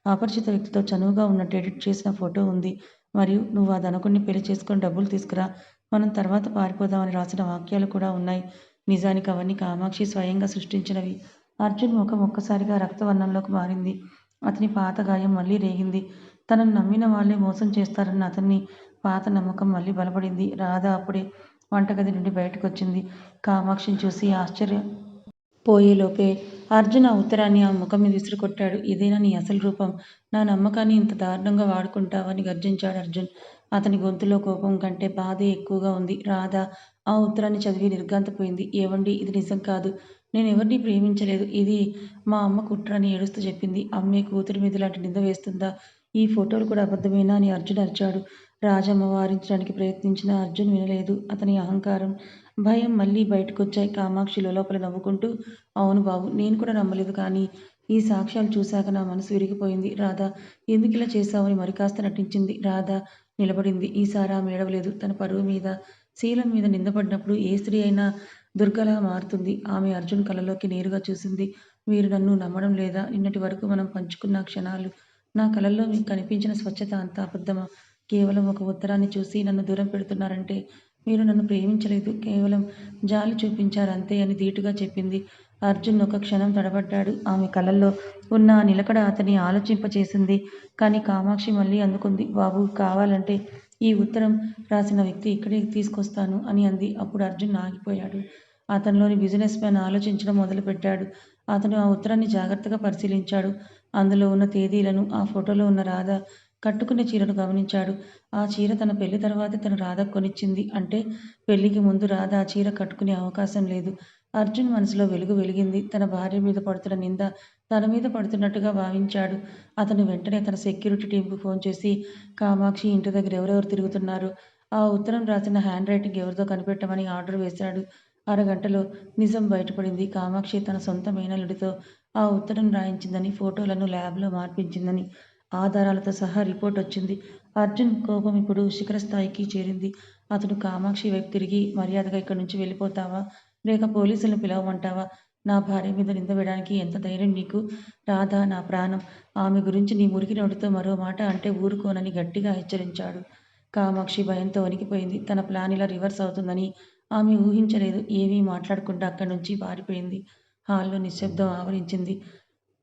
Speaker 1: అపరిచిత వ్యక్తితో చనువుగా ఉన్నట్టు ఎడిట్ చేసిన ఫోటో ఉంది. మరియు నువ్వు ఆ ధనకుడిని పెళ్లి చేసుకొని డబ్బులు తీసుకురా. మనం తర్వాత పారిపోదామని రాసిన వాక్యాలు కూడా ఉన్నాయి. నిజానికి అవన్నీ కామాక్షి స్వయంగా సృష్టించినవి. అర్జున్ ముఖం ఒక్కసారిగా రక్తవర్ణంలోకి మారింది. అతని పాత గాయం మళ్ళీ రేగింది. తనను నమ్మిన వాళ్ళే మోసం చేస్తారన్న అతన్ని పాత నమ్మకం మళ్ళీ బలపడింది. రాధ అప్పుడే వంటగది నుండి బయటకొచ్చింది. కామాక్షిని చూసి పోయేలోపే అర్జున్ ఆ ఉత్తరాన్ని ఆ ముఖం మీద విసిరికొట్టాడు. ఇదేనా నీ అసలు రూపం? నా నమ్మకాన్ని ఇంత దారుణంగా వాడుకుంటావని గర్జించాడు అర్జున్. అతని గొంతులో కోపం కంటే బాధే ఎక్కువగా ఉంది. రాధ ఆ ఉత్తరాన్ని చదివి నిర్ఘాంతపోయింది. ఏవండీ, ఇది నిజం కాదు. నేనెవరినీ ప్రేమించలేదు. ఇది మా అమ్మ కుట్ర అని ఏడుస్తూ చెప్పింది. అమ్మే కూతురి మీద ఇలాంటి నింద వేస్తుందా? ఈ ఫోటోలు కూడా అబద్ధమేనా అని అర్జున్ అరిచాడు. రాజమ్మ వారించడానికి ప్రయత్నించినా అర్జున్ వినలేదు. అతని అహంకారం, భయం మళ్ళీ బయటకొచ్చాయి. కామాక్షి లోపల నవ్వుకుంటూ, అవును బాబు, నేను కూడా నమ్మలేదు. కానీ ఈ సాక్ష్యాలు చూశాక నా మనసు విరిగిపోయింది. రాధ, ఎందుకిలా చేశావని మరికాస్త నటించింది. రాధ నిలబడింది. ఈసారి ఆమె ఏడవలేదు. తన పరువు మీద, శీలం మీద నిందపడినప్పుడు ఏ స్త్రీ అయినా దుర్గలా మారుతుంది. ఆమె అర్జున్ కళ్ళలోకి నేరుగా చూసింది. మీరు నన్ను నమ్మడం లేదా? నిన్నటి వరకు మనం పంచుకున్న క్షణాలు, నా కళ్ళల్లో మీకు కనిపించిన స్వచ్ఛత అంతా అబద్ధమా? కేవలం ఒక ఉత్తరాన్ని చూసి నన్ను దూరం పెడుతున్నారంటే మీరు నన్ను ప్రేమించలేదు, కేవలం జాలి చూపించారు అంతే అని ధీటుగా చెప్పింది. అర్జున్ ఒక క్షణం తడబడ్డాడు. ఆమె కళ్ళల్లో ఉన్న ఆ నిలకడ అతన్ని ఆలోచింపచేసింది. కానీ కామాక్షి మళ్ళీ అందుకుంది. బాబు, కావాలంటే ఈ ఉత్తరం రాసిన వ్యక్తి ఇక్కడే తీసుకొస్తాను అని అంది. అప్పుడు అర్జున్ ఆగిపోయాడు. అతనిలోని బిజినెస్ మ్యాన్ ఆలోచించడం మొదలుపెట్టాడు. అతను ఆ ఉత్తరాన్ని జాగ్రత్తగా పరిశీలించాడు. అందులో ఉన్న తేదీలను, ఆ ఫోటోలో ఉన్న రాధ కట్టుకునే చీరను గమనించాడు. ఆ చీర తన పెళ్లి తర్వాతే తను రాధకు కొనిచ్చింది. అంటే పెళ్లికి ముందు రాధ ఆ చీర కట్టుకునే అవకాశం లేదు. అర్జున్ మనసులో వెలుగు వెలిగింది. తన భార్య మీద పడుతున్న నింద తన మీద పడుతున్నట్టుగా భావించాడు. అతను వెంటనే తన సెక్యూరిటీ టీంకు ఫోన్ చేసి, కామాక్షి ఇంటి దగ్గర ఎవరెవరు తిరుగుతున్నారు, ఆ ఉత్తరం రాసిన హ్యాండ్ రైటింగ్ ఎవరిదో కనిపెట్టమని ఆర్డర్ వేశాడు. అరగంటలో నిజం బయటపడింది. కామాక్షి తన సొంత మేనల్లుడితో ఆ ఉత్తరం రాయించిందని, ఫోటోలను ల్యాబ్లో మార్పించిందని ఆధారాలతో సహా రిపోర్ట్ వచ్చింది. అర్జున్ కోపం ఇప్పుడు శిఖరస్థాయికి చేరింది. అతడు కామాక్షి వైపు తిరిగి, మర్యాదగా ఇక్కడి నుంచి వెళ్ళిపోతావా, లేక పోలీసులను పిలవమంటావా? నా భార్య మీద నింద వేయడానికి ఎంత ధైర్యం నీకు? రాధ నా ప్రాణం. ఆమె గురించి నీ మురికి నోటితో మరో మాట అంటే ఊరుకోనని గట్టిగా హెచ్చరించాడు. కామాక్షి భయంతో వణికిపోయింది. తన ప్లాన్ ఇలా రివర్స్ అవుతుందని ఆమె ఊహించలేదు. ఏమీ మాట్లాడకుండా అక్కడి నుంచి పారిపోయింది. హాల్లో నిశ్శబ్దం ఆవరించింది.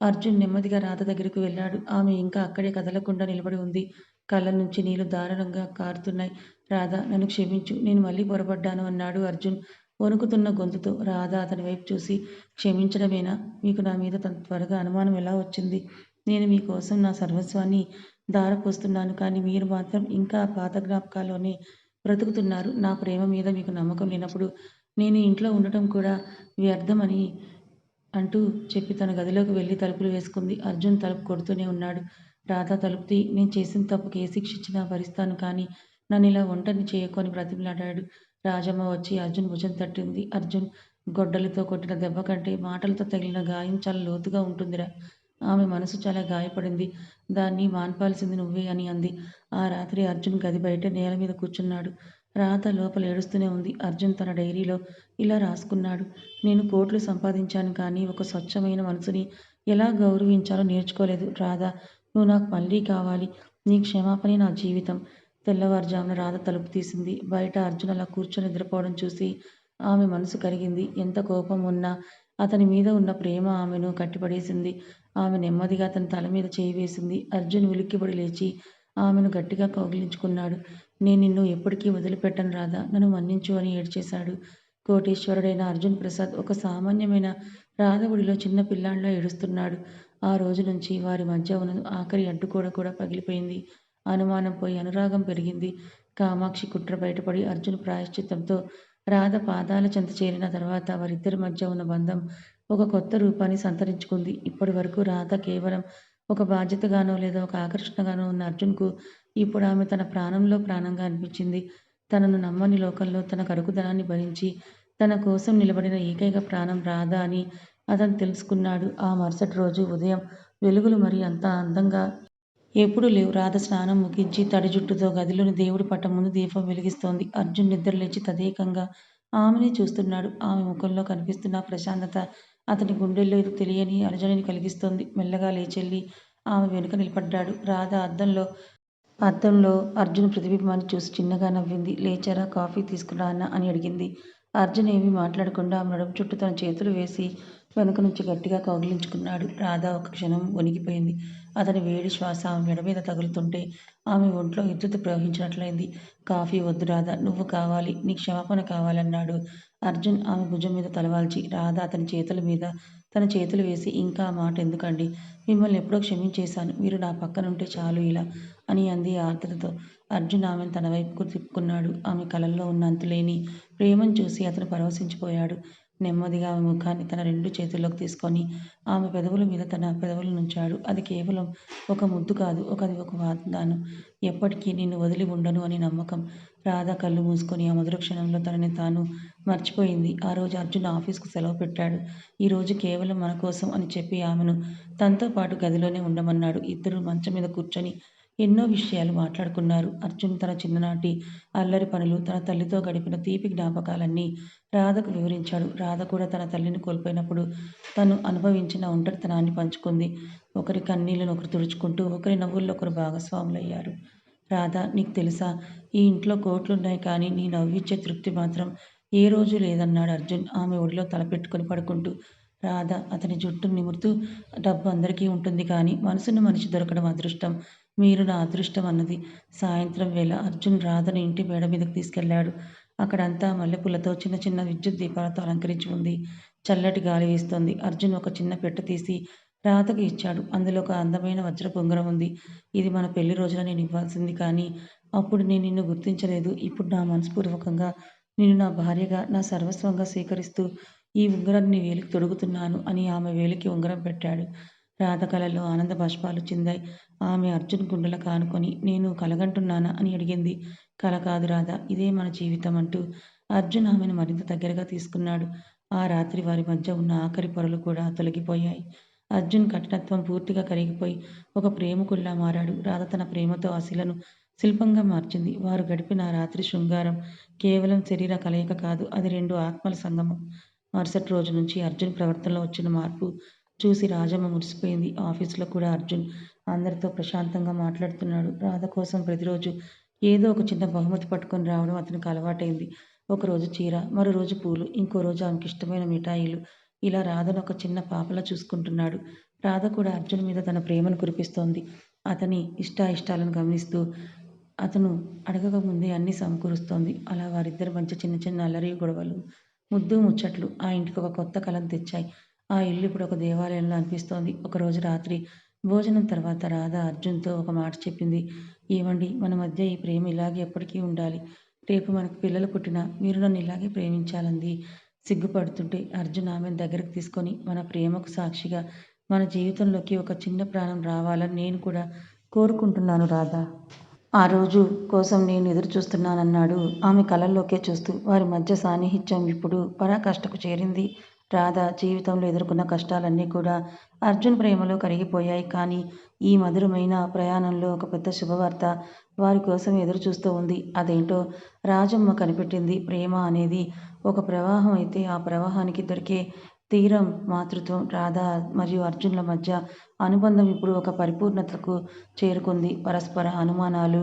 Speaker 1: అర్జున్ నెమ్మదిగా రాధ దగ్గరకు వెళ్ళాడు. ఆమె ఇంకా అక్కడే కదలకుండా నిలబడి ఉంది. కళ్ళ నుంచి నీళ్లు దారుణంగా కారుతున్నాయి. రాధ, నన్ను క్షమించు. నేను మళ్ళీ పొరపడ్డాను అన్నాడు అర్జున్ వణుకుతున్న గొంతుతో. రాధ అతని వైపు చూసి, క్షమించడమేనా? మీకు నా మీద అంత త్వరగా అనుమానం ఎలా వచ్చింది? నేను మీకోసం నా సర్వస్వాన్ని ధారపోస్తున్నాను. కానీ మీరు మాత్రం ఇంకా ఆ పాత జ్ఞాపకాల్లోనే బ్రతుకుతున్నారు. నా ప్రేమ మీద మీకు నమ్మకం లేనప్పుడు నేను ఇంట్లో ఉండటం కూడా వ్యర్థమని అంటూ చెప్పి తన గదిలోకి వెళ్ళి తలుపులు వేసుకుంది. అర్జున్ తలుపు కొడుతూనే ఉన్నాడు. రాధ తలుపు తీ. నేను చేసిన తప్పుకి ఏ శిక్ష ఇచ్చినా భరిస్తాను, కానీ నన్నిలా ఒంటరిని చేయకు అని బ్రతిమిలాడాడు. రాజమ్మ వచ్చి అర్జున్ భుజం తట్టింది. అర్జున్, గొడ్డలితో కొట్టిన దెబ్బ కంటే మాటలతో తగిలిన గాయం చాలా లోతుగా ఉంటుందిరా. ఆమె మనసు చాలా గాయపడింది. దాన్ని మాన్పాల్సింది నువ్వే అని అంది. ఆ రాత్రి అర్జున్ గది బయట నేల మీద కూర్చున్నాడు. రాధ లోపల ఏడుస్తూనే ఉంది. అర్జున్ తన డైరీలో ఇలా రాసుకున్నాడు. నేను కోట్లు సంపాదించాను, కానీ ఒక స్వచ్ఛమైన మనసుని ఎలా గౌరవించాలో నేర్చుకోలేదు. రాధా, నువ్వు నాకు మళ్ళీ కావాలి. నీ క్షమాపణే నా జీవితం. తెల్లవారుజామున రాధ తలుపు తీసింది. బయట అర్జున్ అలా కూర్చొని నిద్రపోవడం చూసి ఆమె మనసు కరిగింది. ఎంత కోపం ఉన్నా అతని మీద ఉన్న ప్రేమ ఆమెను కట్టిపడేసింది. ఆమె నెమ్మదిగా అతని తల మీద చేయి వేసింది. అర్జున్ ఉలిక్కిపడి లేచి ఆమెను గట్టిగా కౌగిలించుకున్నాడు. నేను నిన్ను ఎప్పటికీ వదిలిపెట్టను రాధా, నన్ను మన్నించు అని ఏడ్చేశాడు. కోటీశ్వరుడైన అర్జున్ ప్రసాద్ ఒక సామాన్యమైన రాధ ఒడిలో చిన్న పిల్లాడిలా ఏడుస్తున్నాడు. ఆ రోజు నుంచి వారి మధ్య ఉన్న ఆఖరి అడ్డుగోడ కూడా పగిలిపోయింది. అనుమానం పోయి అనురాగం పెరిగింది. కామాక్షి కుట్ర బయటపడి అర్జున్ ప్రాయశ్చిత్తంతో రాధ పాదాల చెంత చేరిన తర్వాత వారిద్దరి మధ్య ఉన్న బంధం ఒక కొత్త రూపాన్ని సంతరించుకుంది. ఇప్పటి వరకు రాధ కేవలం ఒక బాధ్యతగానో లేదా ఒక ఆకర్షణగానో ఉన్న అర్జున్కు ఇప్పుడు ఆమె తన ప్రాణంలో ప్రాణంగా అనిపించింది. తనను నమ్మని లోకంలో తన కరుకుదనాన్ని భరించి తన కోసం నిలబడిన ఏకైక ప్రాణం రాధ అని అతను తెలుసుకున్నాడు. ఆ మరుసటి రోజు ఉదయం వెలుగులు మరి అంత అందంగా ఎప్పుడూ లేవు. రాధ స్నానం ముగించి తడి జుట్టుతో గదిలోని దేవుడి పటం ముందు దీపం వెలిగిస్తోంది. అర్జున్ నిద్రలేచి తదేకంగా ఆమెనే చూస్తున్నాడు. ఆమె ముఖంలో కనిపిస్తున్న ప్రశాంతత అతని గుండెల్లో ఏదో తెలియని అలజడిని కలిగిస్తోంది. మెల్లగా లేచెల్లి ఆమె వెనుక నిలబడ్డాడు. రాధ అద్దంలో అద్దంలో అర్జున్ ప్రతిబింబాన్ని చూసి చిన్నగా నవ్వింది. లేచారా? కాఫీ తీసుకురా అన్నా అని అడిగింది. అర్జున్ ఏమీ మాట్లాడకుండా ఆమె నడుం చుట్టూ తన చేతులు వేసి వెనుక నుంచి గట్టిగా కౌగిలించుకున్నాడు. రాధ ఒక క్షణం వణికిపోయింది. అతని వేడి శ్వాస ఆమె మెడ మీద తగులుతుంటే ఆమె ఒంట్లో విద్యుత్ ప్రవహించినట్లయింది. కాఫీ వద్దు రాధ, నువ్వు కావాలి, నీ క్షమాపణ కావాలన్నాడు అర్జున్ ఆమె భుజం మీద తలవాల్చి. రాధ అతని చేతుల మీద తన చేతులు వేసి, ఇంకా ఆ మాట ఎందుకండి? మిమ్మల్ని ఎప్పుడో క్షమించేశాను. మీరు నా పక్కనుంటే చాలు ఇలా అని అంది ఆర్ద్రతతో. అర్జున్ ఆమెను తన వైపుకు తిప్పుకున్నాడు. ఆమె కళ్ళల్లో ఉన్న అంతులేని ప్రేమను చూసి అతను పరవశించిపోయాడు. నెమ్మదిగా ఆమె ముఖాన్ని తన రెండు చేతుల్లోకి తీసుకొని ఆమె పెదవుల మీద తన పెదవులనుంచాడు. అది కేవలం ఒక ముద్దు కాదు, అది ఒక వాగ్దానం. ఎప్పటికీ నిన్ను వదిలి ఉండను అని నమ్మకం. రాధ కళ్ళు మూసుకొని ఆ మధుర క్షణంలో తనని తాను మర్చిపోయింది. ఆ రోజు అర్జున్ ఆఫీసుకు సెలవు పెట్టాడు. ఈ రోజు కేవలం మన కోసం అని చెప్పి ఆమెను తనతో పాటు గదిలోనే ఉండమన్నాడు. ఇద్దరూ మంచం మీద కూర్చొని ఎన్నో విషయాలు మాట్లాడుకున్నారు. అర్జున్ తన చిన్ననాటి అల్లరి పనులు, తన తల్లితో గడిపిన తీపి జ్ఞాపకాలన్నీ రాధకు వివరించాడు. రాధ కూడా తన తల్లిని కోల్పోయినప్పుడు తను అనుభవించిన ఒంటరితనాన్ని పంచుకుంది. ఒకరి కన్నీళ్లను ఒకరు తుడుచుకుంటూ, ఒకరి నవ్వుల్లో ఒకరు భాగస్వాములయ్యారు. రాధ, నీకు తెలుసా, ఈ ఇంట్లో కోట్లున్నాయి కానీ నీ నవ్విచ్చే తృప్తి మాత్రం ఏ రోజు లేదన్నాడు అర్జున్ ఆమె ఒడిలో తల పెట్టుకొని పడుకుంటూ. రాధ అతని జుట్టును నిమురుతూ, డబ్బు అందరికీ ఉంటుంది కానీ మనసున్న మనిషి దొరకడం అదృష్టం. మీరు నా అదృష్టం అన్నది. సాయంత్రం వేళ అర్జున్ రాధను ఇంటి మేడ మీదకు తీసుకెళ్లాడు. అక్కడంతా మల్లెపూలతో, చిన్న చిన్న విద్యుత్ దీపాలతో అలంకరించి ఉంది. చల్లటి గాలి వీస్తోంది. అర్జున్ ఒక చిన్న పెట్టె తీసి రాధకు ఇచ్చాడు. అందులో ఒక అందమైన వజ్రపు ఉంగరం ఉంది. ఇది మన పెళ్లి రోజున నేను ఇవ్వాల్సింది కానీ అప్పుడు నేను నిన్ను గుర్తించలేదు. ఇప్పుడు నా మనస్పూర్వకంగా నిన్ను నా భార్యగా, నా సర్వస్వంగా స్వీకరిస్తూ ఈ ఉంగరాన్ని నీ వేలికి తొడుగుతున్నాను అని ఆమె వేలికి ఉంగరం పెట్టాడు. రాధ కళ్ళలో ఆనంద బాష్పాలు చిందాయి. ఆమె అర్జున్ గుండెలకు ఆనుకొని, నేను కలగంటున్నానా అని అడిగింది. కల కాదు రాధ, ఇదే మన జీవితం అంటూ అర్జున్ ఆమెను మరింత దగ్గరగా తీసుకున్నాడు. ఆ రాత్రి వారి మధ్య ఉన్న ఆఖరి పొరలు కూడా తొలగిపోయాయి. అర్జున్ కఠినత్వం పూర్తిగా కరిగిపోయి ఒక ప్రేమికుడిలా మారాడు. రాధ తన ప్రేమతో ఆ శిలను శిల్పంగా మార్చింది. వారు గడిపిన ఆ రాత్రి శృంగారం కేవలం శరీర కలయిక కాదు, అది రెండు ఆత్మల సంగమం. మరుసటి రోజు నుంచి అర్జున్ ప్రవర్తనలో వచ్చిన మార్పు చూసి రాజమ్మ మురిసిపోయింది. ఆఫీసులో కూడా అర్జున్ అందరితో ప్రశాంతంగా మాట్లాడుతున్నాడు. రాధ కోసం ప్రతిరోజు ఏదో ఒక చిన్న బహుమతి పట్టుకొని రావడం అతనికి అలవాటైంది. ఒకరోజు చీర, మరో రోజు పూలు, ఇంకో రోజు ఆమెకి ఇష్టమైన మిఠాయిలు. ఇలా రాధను ఒక చిన్న పాపలా చూసుకుంటున్నాడు. రాధ కూడా అర్జున్ మీద తన ప్రేమను కురిపిస్తోంది. అతని ఇష్టాయిష్టాలను గమనిస్తూ అతను అడగక ముందే అన్నీ సమకూరుస్తోంది. అలా వారిద్దరి మధ్య చిన్న చిన్న అల్లరి, గొడవలు, ముద్దు ముచ్చట్లు ఆ ఇంటికి ఒక కొత్త కళను తెచ్చాయి. ఆ ఇల్లు ఇప్పుడు ఒక దేవాలయంలా అనిపిస్తోంది. ఒకరోజు రాత్రి భోజనం తర్వాత రాధ అర్జున్‌తో ఒక మాట చెప్పింది. ఏవండీ, మన మధ్య ఈ ప్రేమ ఇలాగే ఎప్పటికీ ఉండాలి. రేపు మనకు పిల్లలు పుట్టినా మీరు నన్ను ఇలాగే ప్రేమించాలంది. సిగ్గుపడుతుంటే అర్జున్ ఆమెను దగ్గరకు తీసుకొని, మన ప్రేమకు సాక్షిగా మన జీవితంలోకి ఒక చిన్న ప్రాణం రావాలని నేను కూడా కోరుకుంటున్నాను రాధా. ఆ రోజు కోసం నేను ఎదురు చూస్తున్నానన్నాడు ఆమె కళ్ళల్లోకే చూస్తూ. వారి మధ్య సాన్నిహిత్యం ఇప్పుడు పరాకాష్ఠకు చేరింది. రాధ జీవితంలో ఎదుర్కొన్న కష్టాలన్నీ కూడా అర్జున్ ప్రేమలో కరిగిపోయాయి. కానీ ఈ మధురమైన ప్రయాణంలో ఒక పెద్ద శుభవార్త వారి కోసం ఎదురు చూస్తూ ఉంది. అదేంటో రాజమ్మ కనిపెట్టింది. ప్రేమ అనేది ఒక ప్రవాహం అయితే ఆ ప్రవాహానికి దొరికే తీరం మాతృత్వం. రాధ మరియు అర్జున్ల మధ్య అనుబంధం ఇప్పుడు ఒక పరిపూర్ణతకు చేరుకుంది. పరస్పర అనుమానాలు,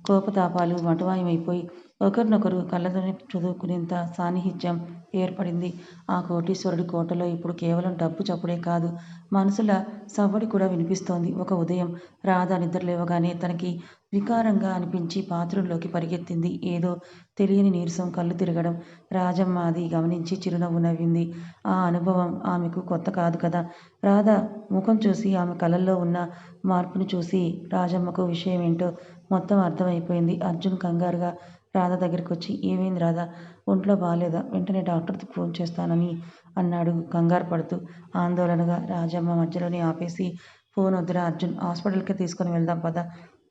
Speaker 1: కోపతాపాలు మటుమాయమైపోయి ఒకరినొకరు కళ్ళతోనే చదువుకునేంత సాన్నిహిత్యం ఏర్పడింది. ఆ కోటీశ్వరుడి కోటలో ఇప్పుడు కేవలం డబ్బు చప్పుడే కాదు, మనసుల సవ్వడి కూడా వినిపిస్తోంది. ఒక ఉదయం రాధ నిద్రలేవగానే తనకి వికారంగా అనిపించి బాత్రూంలోకి పరిగెత్తింది. ఏదో తెలియని నీరసం, కళ్ళు తిరగడం. రాజమ్మ అది గమనించి చిరునవ్వు నవ్వింది. ఆ అనుభవం ఆమెకు కొత్త కాదు కదా. రాధ ముఖం చూసి, ఆమె కళ్ళల్లో ఉన్న మార్పును చూసి రాజమ్మకు విషయమేంటో మొత్తం అర్థమైపోయింది. అర్జున్ కంగారుగా రాధ దగ్గరకొచ్చి, ఏమైంది రాధా? ఒంట్లో బాలేదా? వెంటనే డాక్టర్‌కి ఫోన్ చేస్తానని అన్నాడు కంగారు పడుతూ. ఆందోళనగా రాజమ్మ మధ్యలోనే ఆపేసి, ఫోన్ వద్దురా అర్జున్, హాస్పిటల్‌కే తీసుకొని వెళ్దాం పద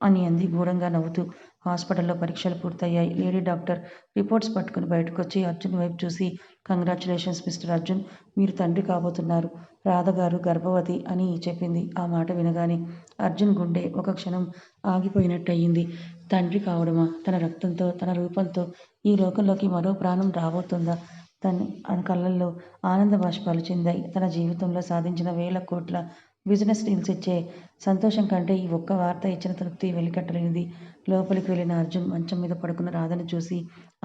Speaker 1: అని అంది గూఢంగా నవ్వుతూ. హాస్పిటల్‌లో పరీక్షలు పూర్తయ్యాయి. లేడీ డాక్టర్ రిపోర్ట్స్ పట్టుకుని బయటకొచ్చి అర్జున్ వైపు చూసి, కంగ్రాచ్యులేషన్స్ మిస్టర్ అర్జున్, మీరు తండ్రి కాబోతున్నారు. రాధగారు గర్భవతి అని చెప్పింది. ఆ మాట వినగానే అర్జున్ గుండె ఒక క్షణం ఆగిపోయినట్టయింది. తండ్రి కావడమా? తన రక్తంతో, తన రూపంతో ఈ లోకంలోకి మరో ప్రాణం రాబోతోందా? తన కళ్ళల్లో ఆనంద బాష్పాలు చిందాయి. తన జీవితంలో సాధించిన వేల కోట్ల బిజినెస్ డీల్స్ ఇచ్చే సంతోషం కంటే ఈ ఒక్క వార్త ఇచ్చిన తృప్తి వెలికట్టలేనిది. లోపలికి వెళ్ళిన అర్జున్ మంచం మీద పడుకున్న రాధను చూసి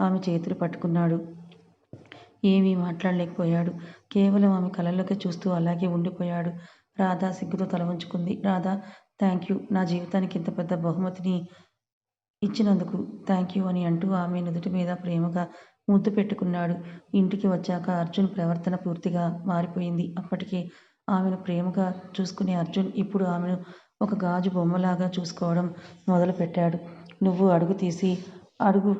Speaker 1: ఆమె చేతులు పట్టుకున్నాడు. ఏమీ మాట్లాడలేకపోయాడు. కేవలం ఆమె కళ్ళల్లోకి చూస్తూ అలాగే ఉండిపోయాడు. రాధ సిగ్గుతో తల వంచుకుంది. రాధా, థ్యాంక్ యూ, నా జీవితానికి ఇంత పెద్ద బహుమతిని ఇచ్చినందుకు థ్యాంక్ యూ అని అంటూ ఆమె నుదుటి మీద ప్రేమగా ముద్దు పెట్టుకున్నాడు. ఇంటికి వచ్చాక అర్జున్ ప్రవర్తన పూర్తిగా మారిపోయింది. అప్పటికే ఆమెను ప్రేమగా చూసుకునే అర్జున్ ఇప్పుడు ఆమెను ఒక గాజు బొమ్మలాగా చూసుకోవడం మొదలుపెట్టాడు. నువ్వు అడుగు తీసి అడుగు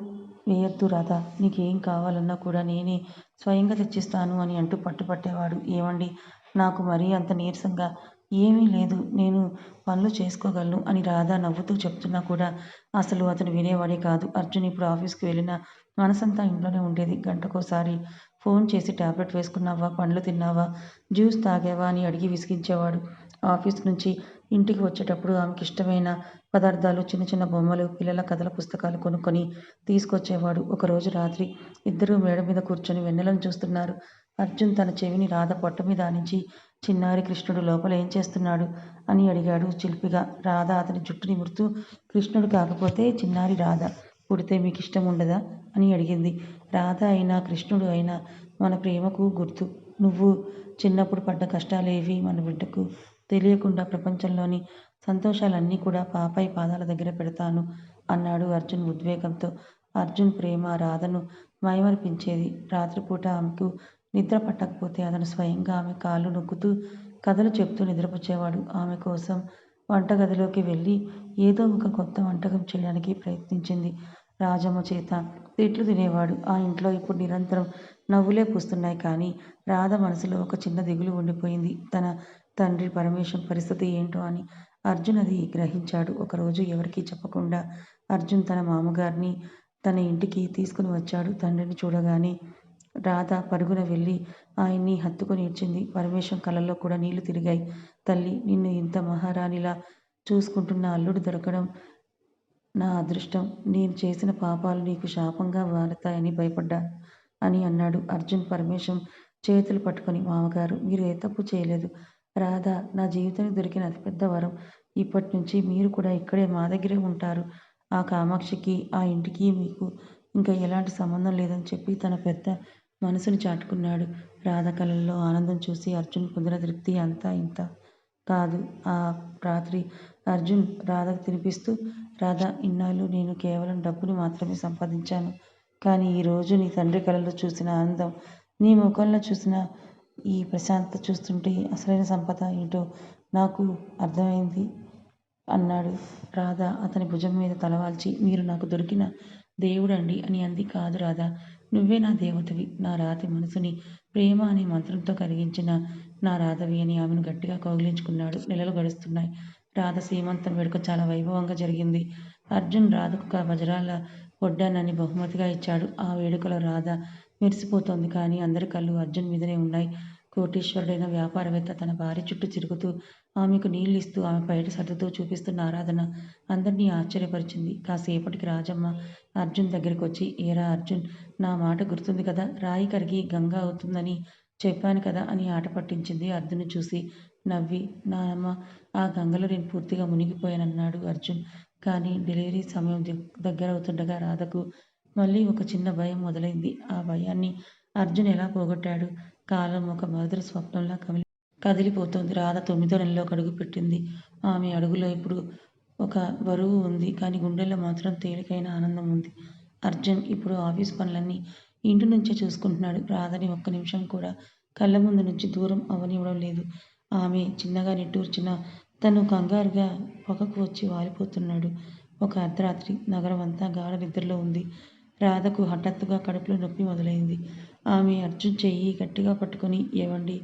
Speaker 1: వేయొద్దు రాధా, నీకేం కావాలన్నా కూడా నేనే స్వయంగా తెచ్చిస్తాను అని అంటూ పట్టుపట్టేవాడు. ఏమండి, నాకు మరీ అంత నీరసంగా ఏమీ లేదు, నేను పనులు చేసుకోగలను అని రాధ నవ్వుతూ చెప్తున్నా కూడా అసలు అతను వినేవాడే కాదు. అర్జున్ ఇప్పుడు ఆఫీస్కి వెళ్ళిన మనసంతా ఇంట్లోనే ఉండేది. గంటకోసారి ఫోన్ చేసి టాబ్లెట్ వేసుకున్నావా, పండ్లు తిన్నావా, జ్యూస్ తాగావా అని అడిగి విసిగించేవాడు. ఆఫీస్ నుంచి ఇంటికి వచ్చేటప్పుడు ఆమెకి ఇష్టమైన పదార్థాలు, చిన్న చిన్న బొమ్మలు, పిల్లల కథల పుస్తకాలు కొనుక్కొని తీసుకొచ్చేవాడు. ఒకరోజు రాత్రి ఇద్దరూ మేడ మీద కూర్చొని వెన్నెలను చూస్తున్నారు. అర్జున్ తన చెవిని రాధ పొట్ట మీద ఆనించి, చిన్నారి కృష్ణుడు లోపల ఏం చేస్తున్నాడు అని అడిగాడు చిలిపిగా. రాధ అతని జుట్టు నిమురుతూ, కృష్ణుడు కాకపోతే చిన్నారి రాధ పుడితే మీకు ఇష్టం ఉండదా అని అడిగింది. రాధ అయినా కృష్ణుడు అయినా మన ప్రేమకు గుర్తు. నువ్వు చిన్నప్పుడు పడ్డ కష్టాలేవి మన బిడ్డకు తెలియకుండా ప్రపంచంలోని సంతోషాలన్నీ కూడా పాపాయి పాదాల దగ్గర పెడతాను అన్నాడు అర్జున్ ఉద్వేగంతో. అర్జున్ ప్రేమ రాధను మైమరిపించేది. రాత్రిపూట ఆమెకు నిద్ర పట్టకపోతే అతను స్వయంగా ఆమె కాళ్ళు నొక్కుతూ కథలు చెప్తూ నిద్రపుచ్చేవాడు. ఆమె కోసం వంటగదిలోకి వెళ్ళి ఏదో ఒక కొత్త వంటకం చేయడానికి ప్రయత్నించింది. రాజమ్మ చేత తిట్లు తినేవాడు. ఆ ఇంట్లో ఇప్పుడు నిరంతరం నవ్వులే పూస్తున్నాయి. కానీ రాధ మనసులో ఒక చిన్న దిగులు ఉండిపోయింది. తన తండ్రి పరమేశం పరిస్థితి ఏంటో అని. అర్జున్ అది గ్రహించాడు. ఒకరోజు ఎవరికీ చెప్పకుండా అర్జున్ తన మామగారిని తన ఇంటికి తీసుకుని వచ్చాడు. తండ్రిని చూడగానే రాధ పరుగున వెళ్ళి ఆయన్ని హత్తుకొని ఏడ్చింది. పరమేశం కళ్ళల్లో కూడా నీళ్లు తిరిగాయి. తల్లి, నిన్ను ఇంత మహారాణిలా చూసుకుంటున్న అల్లుడు దొరకడం నా అదృష్టం. నేను చేసిన పాపాలు నీకు శాపంగా మారతాయని భయపడ్డాను అని అన్నాడు అర్జున్ పరమేశం చేతులు పట్టుకొని. మామగారు, మీరు ఏ తప్పు చేయలేదు. రాధ నా జీవితానికి దొరికిన అతిపెద్ద వరం. ఇప్పటి నుంచి మీరు కూడా ఇక్కడే మా దగ్గరే ఉంటారు. ఆ కామాక్షికి, ఆ ఇంటికి మీకు ఇంకా ఎలాంటి సంబంధం లేదని చెప్పి తన పెద్ద మనసుని చాటుకున్నాడు. రాధ కళ్ళల్లో ఆనందం చూసి అర్జున్ పొందిన తృప్తి అంతా ఇంత కాదు. ఆ రాత్రి అర్జున్ రాధకు తినిపిస్తూ, రాధ, ఇన్నాళ్ళు నేను కేవలం డబ్బుని మాత్రమే సంపాదించాను. కానీ ఈరోజు నీ తండ్రి కళ్ళలో చూసిన ఆనందం, నీ ముఖంలో చూసిన ఈ ప్రశాంతత చూస్తుంటే అసలైన సంపద ఏంటో నాకు అర్థమైంది అన్నాడు. రాధ అతని భుజం మీద తలవాల్చి, మీరు నాకు దొరికిన దేవుడండి అని అంది. కాదు రాధా, నువ్వే నా దేవతవి, నా రాతి మనసుని ప్రేమ అనే మంత్రంతో కరిగించిన నా రాధవి అని ఆమెను గట్టిగా కౌగిలించుకున్నాడు. నెలలు గడుస్తున్నాయి. రాధ సీమంతం వేడుక చాలా వైభవంగా జరిగింది. అర్జున్ రాధకు ఒక వజ్రాల వడ్డానాన్ని బహుమతిగా ఇచ్చాడు. ఆ వేడుకలో రాధ మెరిసిపోతోంది. కానీ అందరి కళ్ళు అర్జున్ మీదనే ఉన్నాయి. కోటీశ్వరుడైన వ్యాపారవేత్త తన భార్య చుట్టూ తిరుగుతూ, ఆమెకు నీళ్ళిస్తూ, ఆమె పైట సర్దుతూ చూపిస్తున్న ఆరాధన అందరినీ ఆశ్చర్యపరిచింది. కాసేపటికి రాజమ్మ అర్జున్ దగ్గరికి వచ్చి, ఏరా అర్జున్, నా మాట గుర్తుంది కదా, రాయి కరిగి గంగ అవుతుందని చెప్పాను కదా అని ఆట పట్టించింది. అర్జున్ని చూసి నవ్వి, నానమ్మ, ఆ గంగలో నేను పూర్తిగా మునిగిపోయానన్నాడు అర్జున్. కానీ డెలివరీ సమయం దగ్గరవుతుండగా రాధకు మళ్ళీ ఒక చిన్న భయం మొదలైంది. ఆ భయాన్ని అర్జున్ ఎలా పోగొట్టాడు? కాలం ఒక మధుర స్వప్నంలా కదిలిపోతోంది. రాధ 9వ నెలలోకి అడుగు పెట్టింది. ఆమె అడుగులో ఇప్పుడు ఒక బరువు ఉంది. కానీ గుండెల్లో మాత్రం తేలికైన ఆనందం ఉంది. అర్జున్ ఇప్పుడు ఆఫీస్ పనులన్నీ ఇంటి నుంచే చూసుకుంటున్నాడు. రాధని ఒక్క నిమిషం కూడా కళ్ళ ముందు నుంచి దూరం అవ్వనివ్వడం లేదు. ఆమె చిన్నగా నిట్టూర్చినా తను కంగారుగా పక్కకు వచ్చి వాలిపోతున్నాడు. ఒక అర్ధరాత్రి నగరం అంతా గాఢ నిద్రలో ఉంది. రాధకు హఠాత్తుగా కడుపులో నొప్పి మొదలైంది. ఆమె అర్జున్ చెయ్యి గట్టిగా పట్టుకొని, ఏవండీ,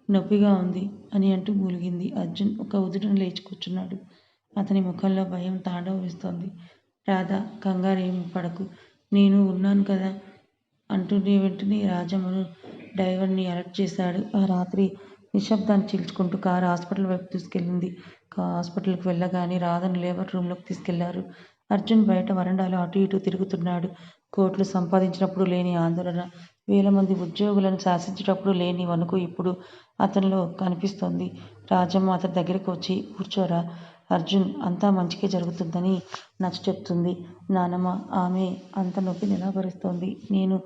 Speaker 1: నొప్పిగా ఉంది అని అంటూ మూలిగింది. అర్జున్ ఒక ఉదుటున లేచి కూర్చున్నాడు. అతని ముఖంలో భయం తాండవిస్తోంది. రాధ, కంగారేమీ పడకు, నేను ఉన్నాను కదా అంటూనే వెంటనే రాజమ్మను డ్రైవర్ని అలర్ట్ చేశాడు. ఆ రాత్రి నిశ్శబ్దాన్ని చీల్చుకుంటూ కారు హాస్పిటల్ వైపు తీసుకెళ్ళింది. హాస్పిటల్కి వెళ్ళగానే రాధను లేబర్ రూంలోకి తీసుకెళ్లారు. అర్జున్ బయట వరండాలో అటూ ఇటూ తిరుగుతున్నాడు. కోట్లు సంపాదించినప్పుడు లేని ఆందోళన వేల మంది ఉద్యోగులను శాసించేటప్పుడు లేని వణుకు ఇప్పుడు అతనిలో కనిపిస్తోంది. రాజమ్మ అతని దగ్గరికి వచ్చి, కూర్చోరా అర్జున్, అంతా మంచికే జరుగుతుందని నచ్చచెప్తుంది. నానమ్మ, ఆమె అంత నొప్పిని ఎలా భరిస్తోంది? నేను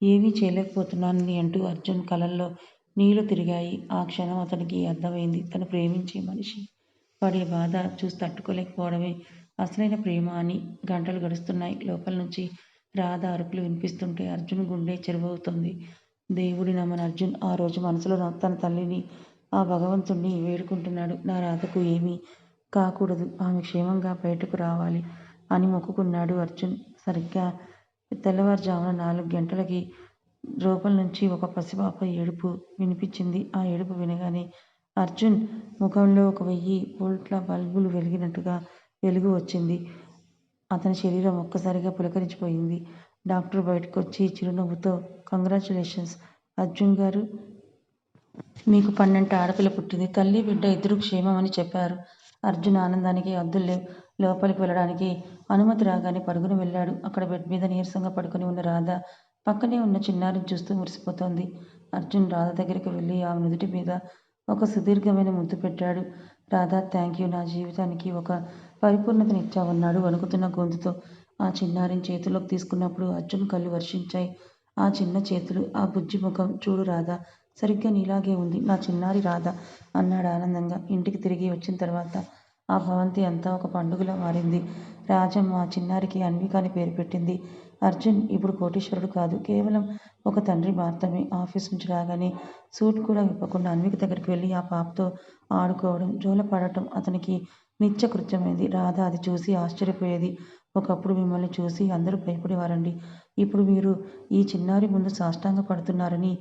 Speaker 1: ఏమీ చేయలేకపోతున్నానని అంటూ అర్జున్ కళ్ళల్లో నీళ్లు తిరిగాయి. ఆ క్షణం అతనికి అర్థమైంది, తను ప్రేమించే మనిషి పడే బాధ చూసి తట్టుకోలేకపోవడమే అసలైన ప్రేమ అని. గంటలు గడుస్తున్నాయి. లోపల నుంచి రాధ అరుపులు వినిపిస్తుంటే అర్జున్ గుండె చెరువవుతోంది. దేవుడి నమ్మని అర్జున్ ఆ రోజు మనసులో తన తల్లిని, ఆ భగవంతుణ్ణి వేడుకుంటున్నాడు. నా రాధకు ఏమీ కాకూడదు, ఆమె క్షేమంగా బయటకు రావాలి అని మొక్కుకున్నాడు అర్జున్. సరిగ్గా తెల్లవారుజామున 4 గంటలకి లోపల నుంచి ఒక పసిపాప ఏడుపు వినిపించింది. ఆ ఏడుపు వినగానే అర్జున్ ముఖంలో ఒక 1000 వోల్ట్ల బల్బులు వెలిగినట్టుగా వెలుగు వచ్చింది. అతని శరీరం ఒక్కసారిగా పులకరించిపోయింది. డాక్టర్ బయటకొచ్చి చిరునవ్వుతో, కంగ్రాచ్యులేషన్స్ అర్జున్ గారు, మీకు 12 ఆడపిల్ల పుట్టింది. తల్లి బిడ్డ ఇద్దరూ క్షేమమని చెప్పారు. అర్జున్ ఆనందానికి హద్దుల్లేవు. లోపలికి వెళ్ళడానికి అనుమతి రాగానే పరుగున వెళ్ళాడు. అక్కడ బెడ్ మీద నీరసంగా పడుకుని ఉన్న రాధ పక్కనే ఉన్న చిన్నారిని చూస్తూ మురిసిపోతోంది. అర్జున్ రాధ దగ్గరికి వెళ్ళి ఆమె నుదుటి మీద ఒక సుదీర్ఘమైన ముద్దు పెట్టాడు. రాధా, థ్యాంక్యూ, నా జీవితానికి ఒక పరిపూర్ణతనిచ్చావన్నాడు వణుకుతున్న గొంతుతో. ఆ చిన్నారిని చేతుల్లోకి తీసుకున్నప్పుడు అర్జున్ కళ్ళు వర్షించాయి. ఆ చిన్న చేతులు, ఆ బుజ్జి ముఖం. చూడు రాధా, సరిగ్గా నీలాగే ఉంది నా చిన్నారి రాధ అన్నాడు ఆనందంగా. ఇంటికి తిరిగి వచ్చిన తర్వాత ఆ భవంతి అంతా ఒక పండుగలా మారింది. రాజమ్మ ఆ చిన్నారికి అన్విక అని పేరు పెట్టింది. అర్జున్ ఇప్పుడు కోటీశ్వరుడు కాదు, కేవలం ఒక తండ్రి మాత్రమే. ఆఫీస్ నుంచి రాగానే సూట్ కూడా విప్పకుండా అన్విక దగ్గరికి వెళ్ళి ఆ పాపతో ఆడుకోవడం, జోలపాడటం అతనికి నిత్యకృత్యమైంది. రాధ అది చూసి ఆశ్చర్యపోయేది. ఒకప్పుడు మిమ్మల్ని చూసి అందరూ భయపడేవారండి, ఇప్పుడు మీరు ఈ చిన్నారి ముందు సాష్టాంగ పడుతున్నారని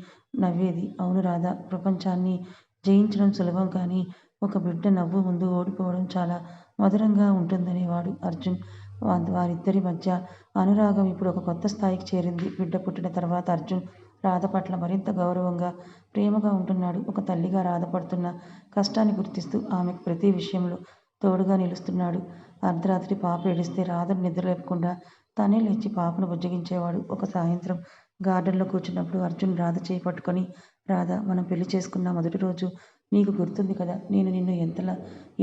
Speaker 1: నవ్వేది. అవును రాధా, ప్రపంచాన్ని జయించడం సులభం కానీ ఒక బిడ్డ నవ్వు ముందు ఓడిపోవడం చాలా మధురంగా ఉంటుందనేవాడు అర్జున్. వారిద్దరి మధ్య అనురాగం ఇప్పుడు ఒక కొత్త స్థాయికి చేరింది. బిడ్డ పుట్టిన తర్వాత అర్జున్ రాధ పట్ల మరింత గౌరవంగా, ప్రేమగా ఉంటున్నాడు. ఒక తల్లిగా రాధ పడుతున్న కష్టాన్ని గుర్తిస్తూ ఆమెకు ప్రతి విషయంలో తోడుగా నిలుస్తున్నాడు. అర్ధరాత్రి పాప ఏడిస్తే రాధను నిద్రలేపకుండా తనే లేచి పాపను బుజ్జగించేవాడు. ఒక సాయంత్రం గార్డెన్లో కూర్చున్నప్పుడు అర్జున్ రాధ చేయి పట్టుకొని, రాధ, మనం పెళ్లి చేసుకున్న మొదటి రోజు నీకు గుర్తుంది కదా, నేను నిన్ను ఎంతలా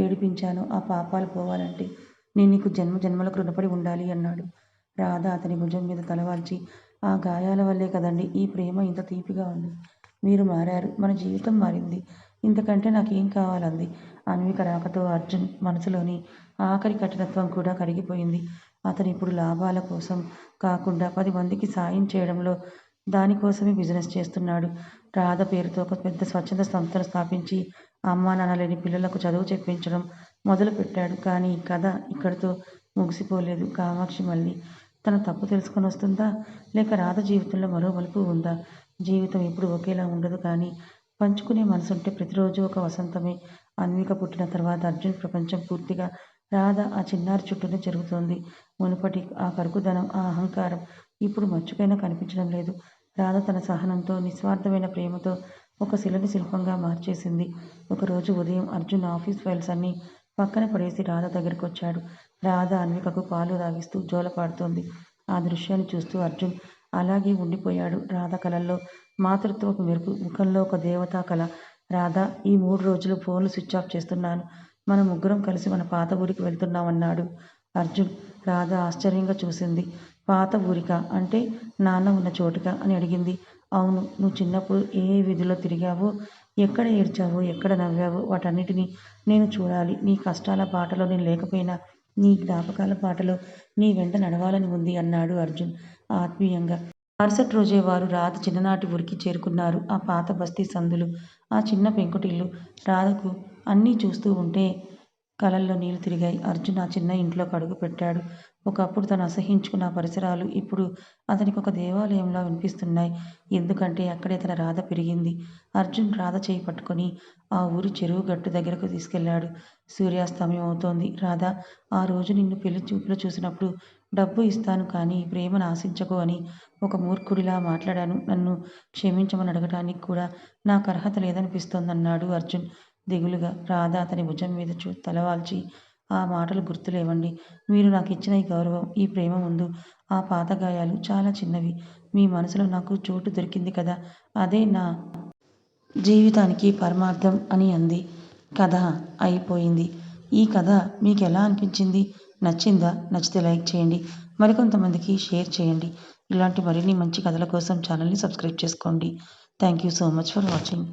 Speaker 1: ఏడిపించానో. ఆ పాపాలు పోవాలంటే నేను నీకు జన్మ జన్మలకు రుణపడి ఉండాలి అన్నాడు. రాధ అతని భుజం మీద తలవాల్చి, ఆ గాయాల వల్లే కదండి ఈ ప్రేమ ఇంత తీపిగా ఉంది. మీరు మారారు, మన జీవితం మారింది, ఇంతకంటే నాకేం కావాలంది. అన్విక రాకతో అర్జున్ మనసులోని ఆఖరి కఠినత్వం కూడా కరిగిపోయింది. అతను ఇప్పుడు లాభాల కోసం కాకుండా 10 మందికి సాయం చేయడంలో, దానికోసమే బిజినెస్ చేస్తున్నాడు. రాధ పేరుతో ఒక పెద్ద స్వచ్ఛంద సంస్థను స్థాపించి అమ్మా నాన్న లేని పిల్లలకు చదువు చెప్పించడం మొదలుపెట్టాడు. కానీ కథ ఇక్కడితో ముగిసిపోలేదు. కామాక్షి మళ్ళీ తన తప్పు తెలుసుకొని వస్తుందా, లేక రాధ జీవితంలో మరో మలుపు ఉందా? జీవితం ఎప్పుడు ఒకేలా ఉండదు, కానీ పంచుకునే మనసుంటే ప్రతిరోజు ఒక వసంతమే. అన్విక పుట్టిన తర్వాత అర్జున్ ప్రపంచం పూర్తిగా రాధ ఆ చిన్నారి చుట్టూనే జరుగుతోంది. మునుపటి ఆ కరుకుదనం, ఆ అహంకారం ఇప్పుడు మచ్చుకైనా కనిపించడం లేదు. రాధ తన సహనంతో, నిస్వార్థమైన ప్రేమతో ఒక శిలని శిల్పంగా మార్చేసింది. ఒకరోజు ఉదయం అర్జున్ ఆఫీస్ ఫైల్స్ అన్నీ పక్కన పడేసి రాధ దగ్గరికి వచ్చాడు. రాధ అన్వికకు పాలు తాగిస్తూ జోలపాడుతోంది. ఆ దృశ్యాన్ని చూస్తూ అర్జున్ అలాగే ఉండిపోయాడు. రాధ కళల్లో మాతృత్వపు మెరుపు, ముఖంలో ఒక దేవతా కళ. రాధ, ఈ 3 రోజులు ఫోన్లు స్విచ్ ఆఫ్ చేస్తున్నాను, మన ముగ్గురం కలిసి మన పాత ఊరికి వెళ్తున్నామన్నాడు అర్జున్. రాధ ఆశ్చర్యంగా చూసింది. పాత ఊరికా? అంటే నాన్న ఉన్న చోటుకా అని అడిగింది. అవును, నువ్వు చిన్నప్పుడు ఏ ఏ వీధిలో తిరిగావో, ఎక్కడ ఏడ్చావో, ఎక్కడ నవ్వావో వాటన్నిటినీ నేను చూడాలి. నీ కష్టాల బాటలో నేను లేకపోయినా నీ జ్ఞాపకాల బాటలో నీ వెంట నడవాలని ఉంది అన్నాడు అర్జున్ ఆత్మీయంగా. మరుసటి రోజే వారు రాధ చిన్ననాటి ఊరికి చేరుకున్నారు. ఆ పాత బస్తీ సందులు, ఆ చిన్న పెంకుటిల్లు. రాధకు అన్నీ చూస్తూ ఉంటే కళ్ళల్లో నీళ్లు తిరిగాయి. అర్జున్ ఆ చిన్న ఇంట్లోకి అడుగు పెట్టాడు. ఒకప్పుడు తను అసహ్యించుకున్న ఆ పరిసరాలు ఇప్పుడు అతనికి ఒక దేవాలయంలా వినిపిస్తున్నాయి. ఎందుకంటే అక్కడే తన రాధ పెరిగింది. అర్జున్ రాధ చేయి పట్టుకొని ఆ ఊరి చెరువు గట్టు దగ్గరకు తీసుకెళ్ళాడు. సూర్యాస్తమయం అవుతోంది. రాధా, ఆ రోజు నిన్ను పెళ్లి చూపులో చూసినప్పుడు డబ్బు ఇస్తాను కానీ ప్రేమను ఆశించకు అని ఒక మూర్ఖుడిలా మాట్లాడాను. నన్ను క్షమించమని అడగటానికి కూడా నాకు అర్హత లేదనిపిస్తోందన్నాడు అర్జున్ దిగులుగా. రాధ అతని భుజం మీద తలవాల్చి, ఆ మాటలు గుర్తులేవండి. మీరు నాకు ఇచ్చిన ఈ గౌరవం, ఈ ప్రేమ ముందు ఆ పాత గాయాలు చాలా చిన్నవి. మీ మనసులో నాకు చోటు దొరికింది కదా, అదే నా జీవితానికి పరమార్థం అని అంది. కథ అయిపోయింది. ఈ కథ మీకు ఎలా అనిపించింది? నచ్చిందా? నచ్చితే లైక్ చేయండి. మరికొంతమందికి షేర్ చేయండి. ఇలాంటి మరిన్ని మంచి కథల కోసం ఛానల్ని సబ్స్క్రైబ్ చేసుకోండి. Thank you so much for watching.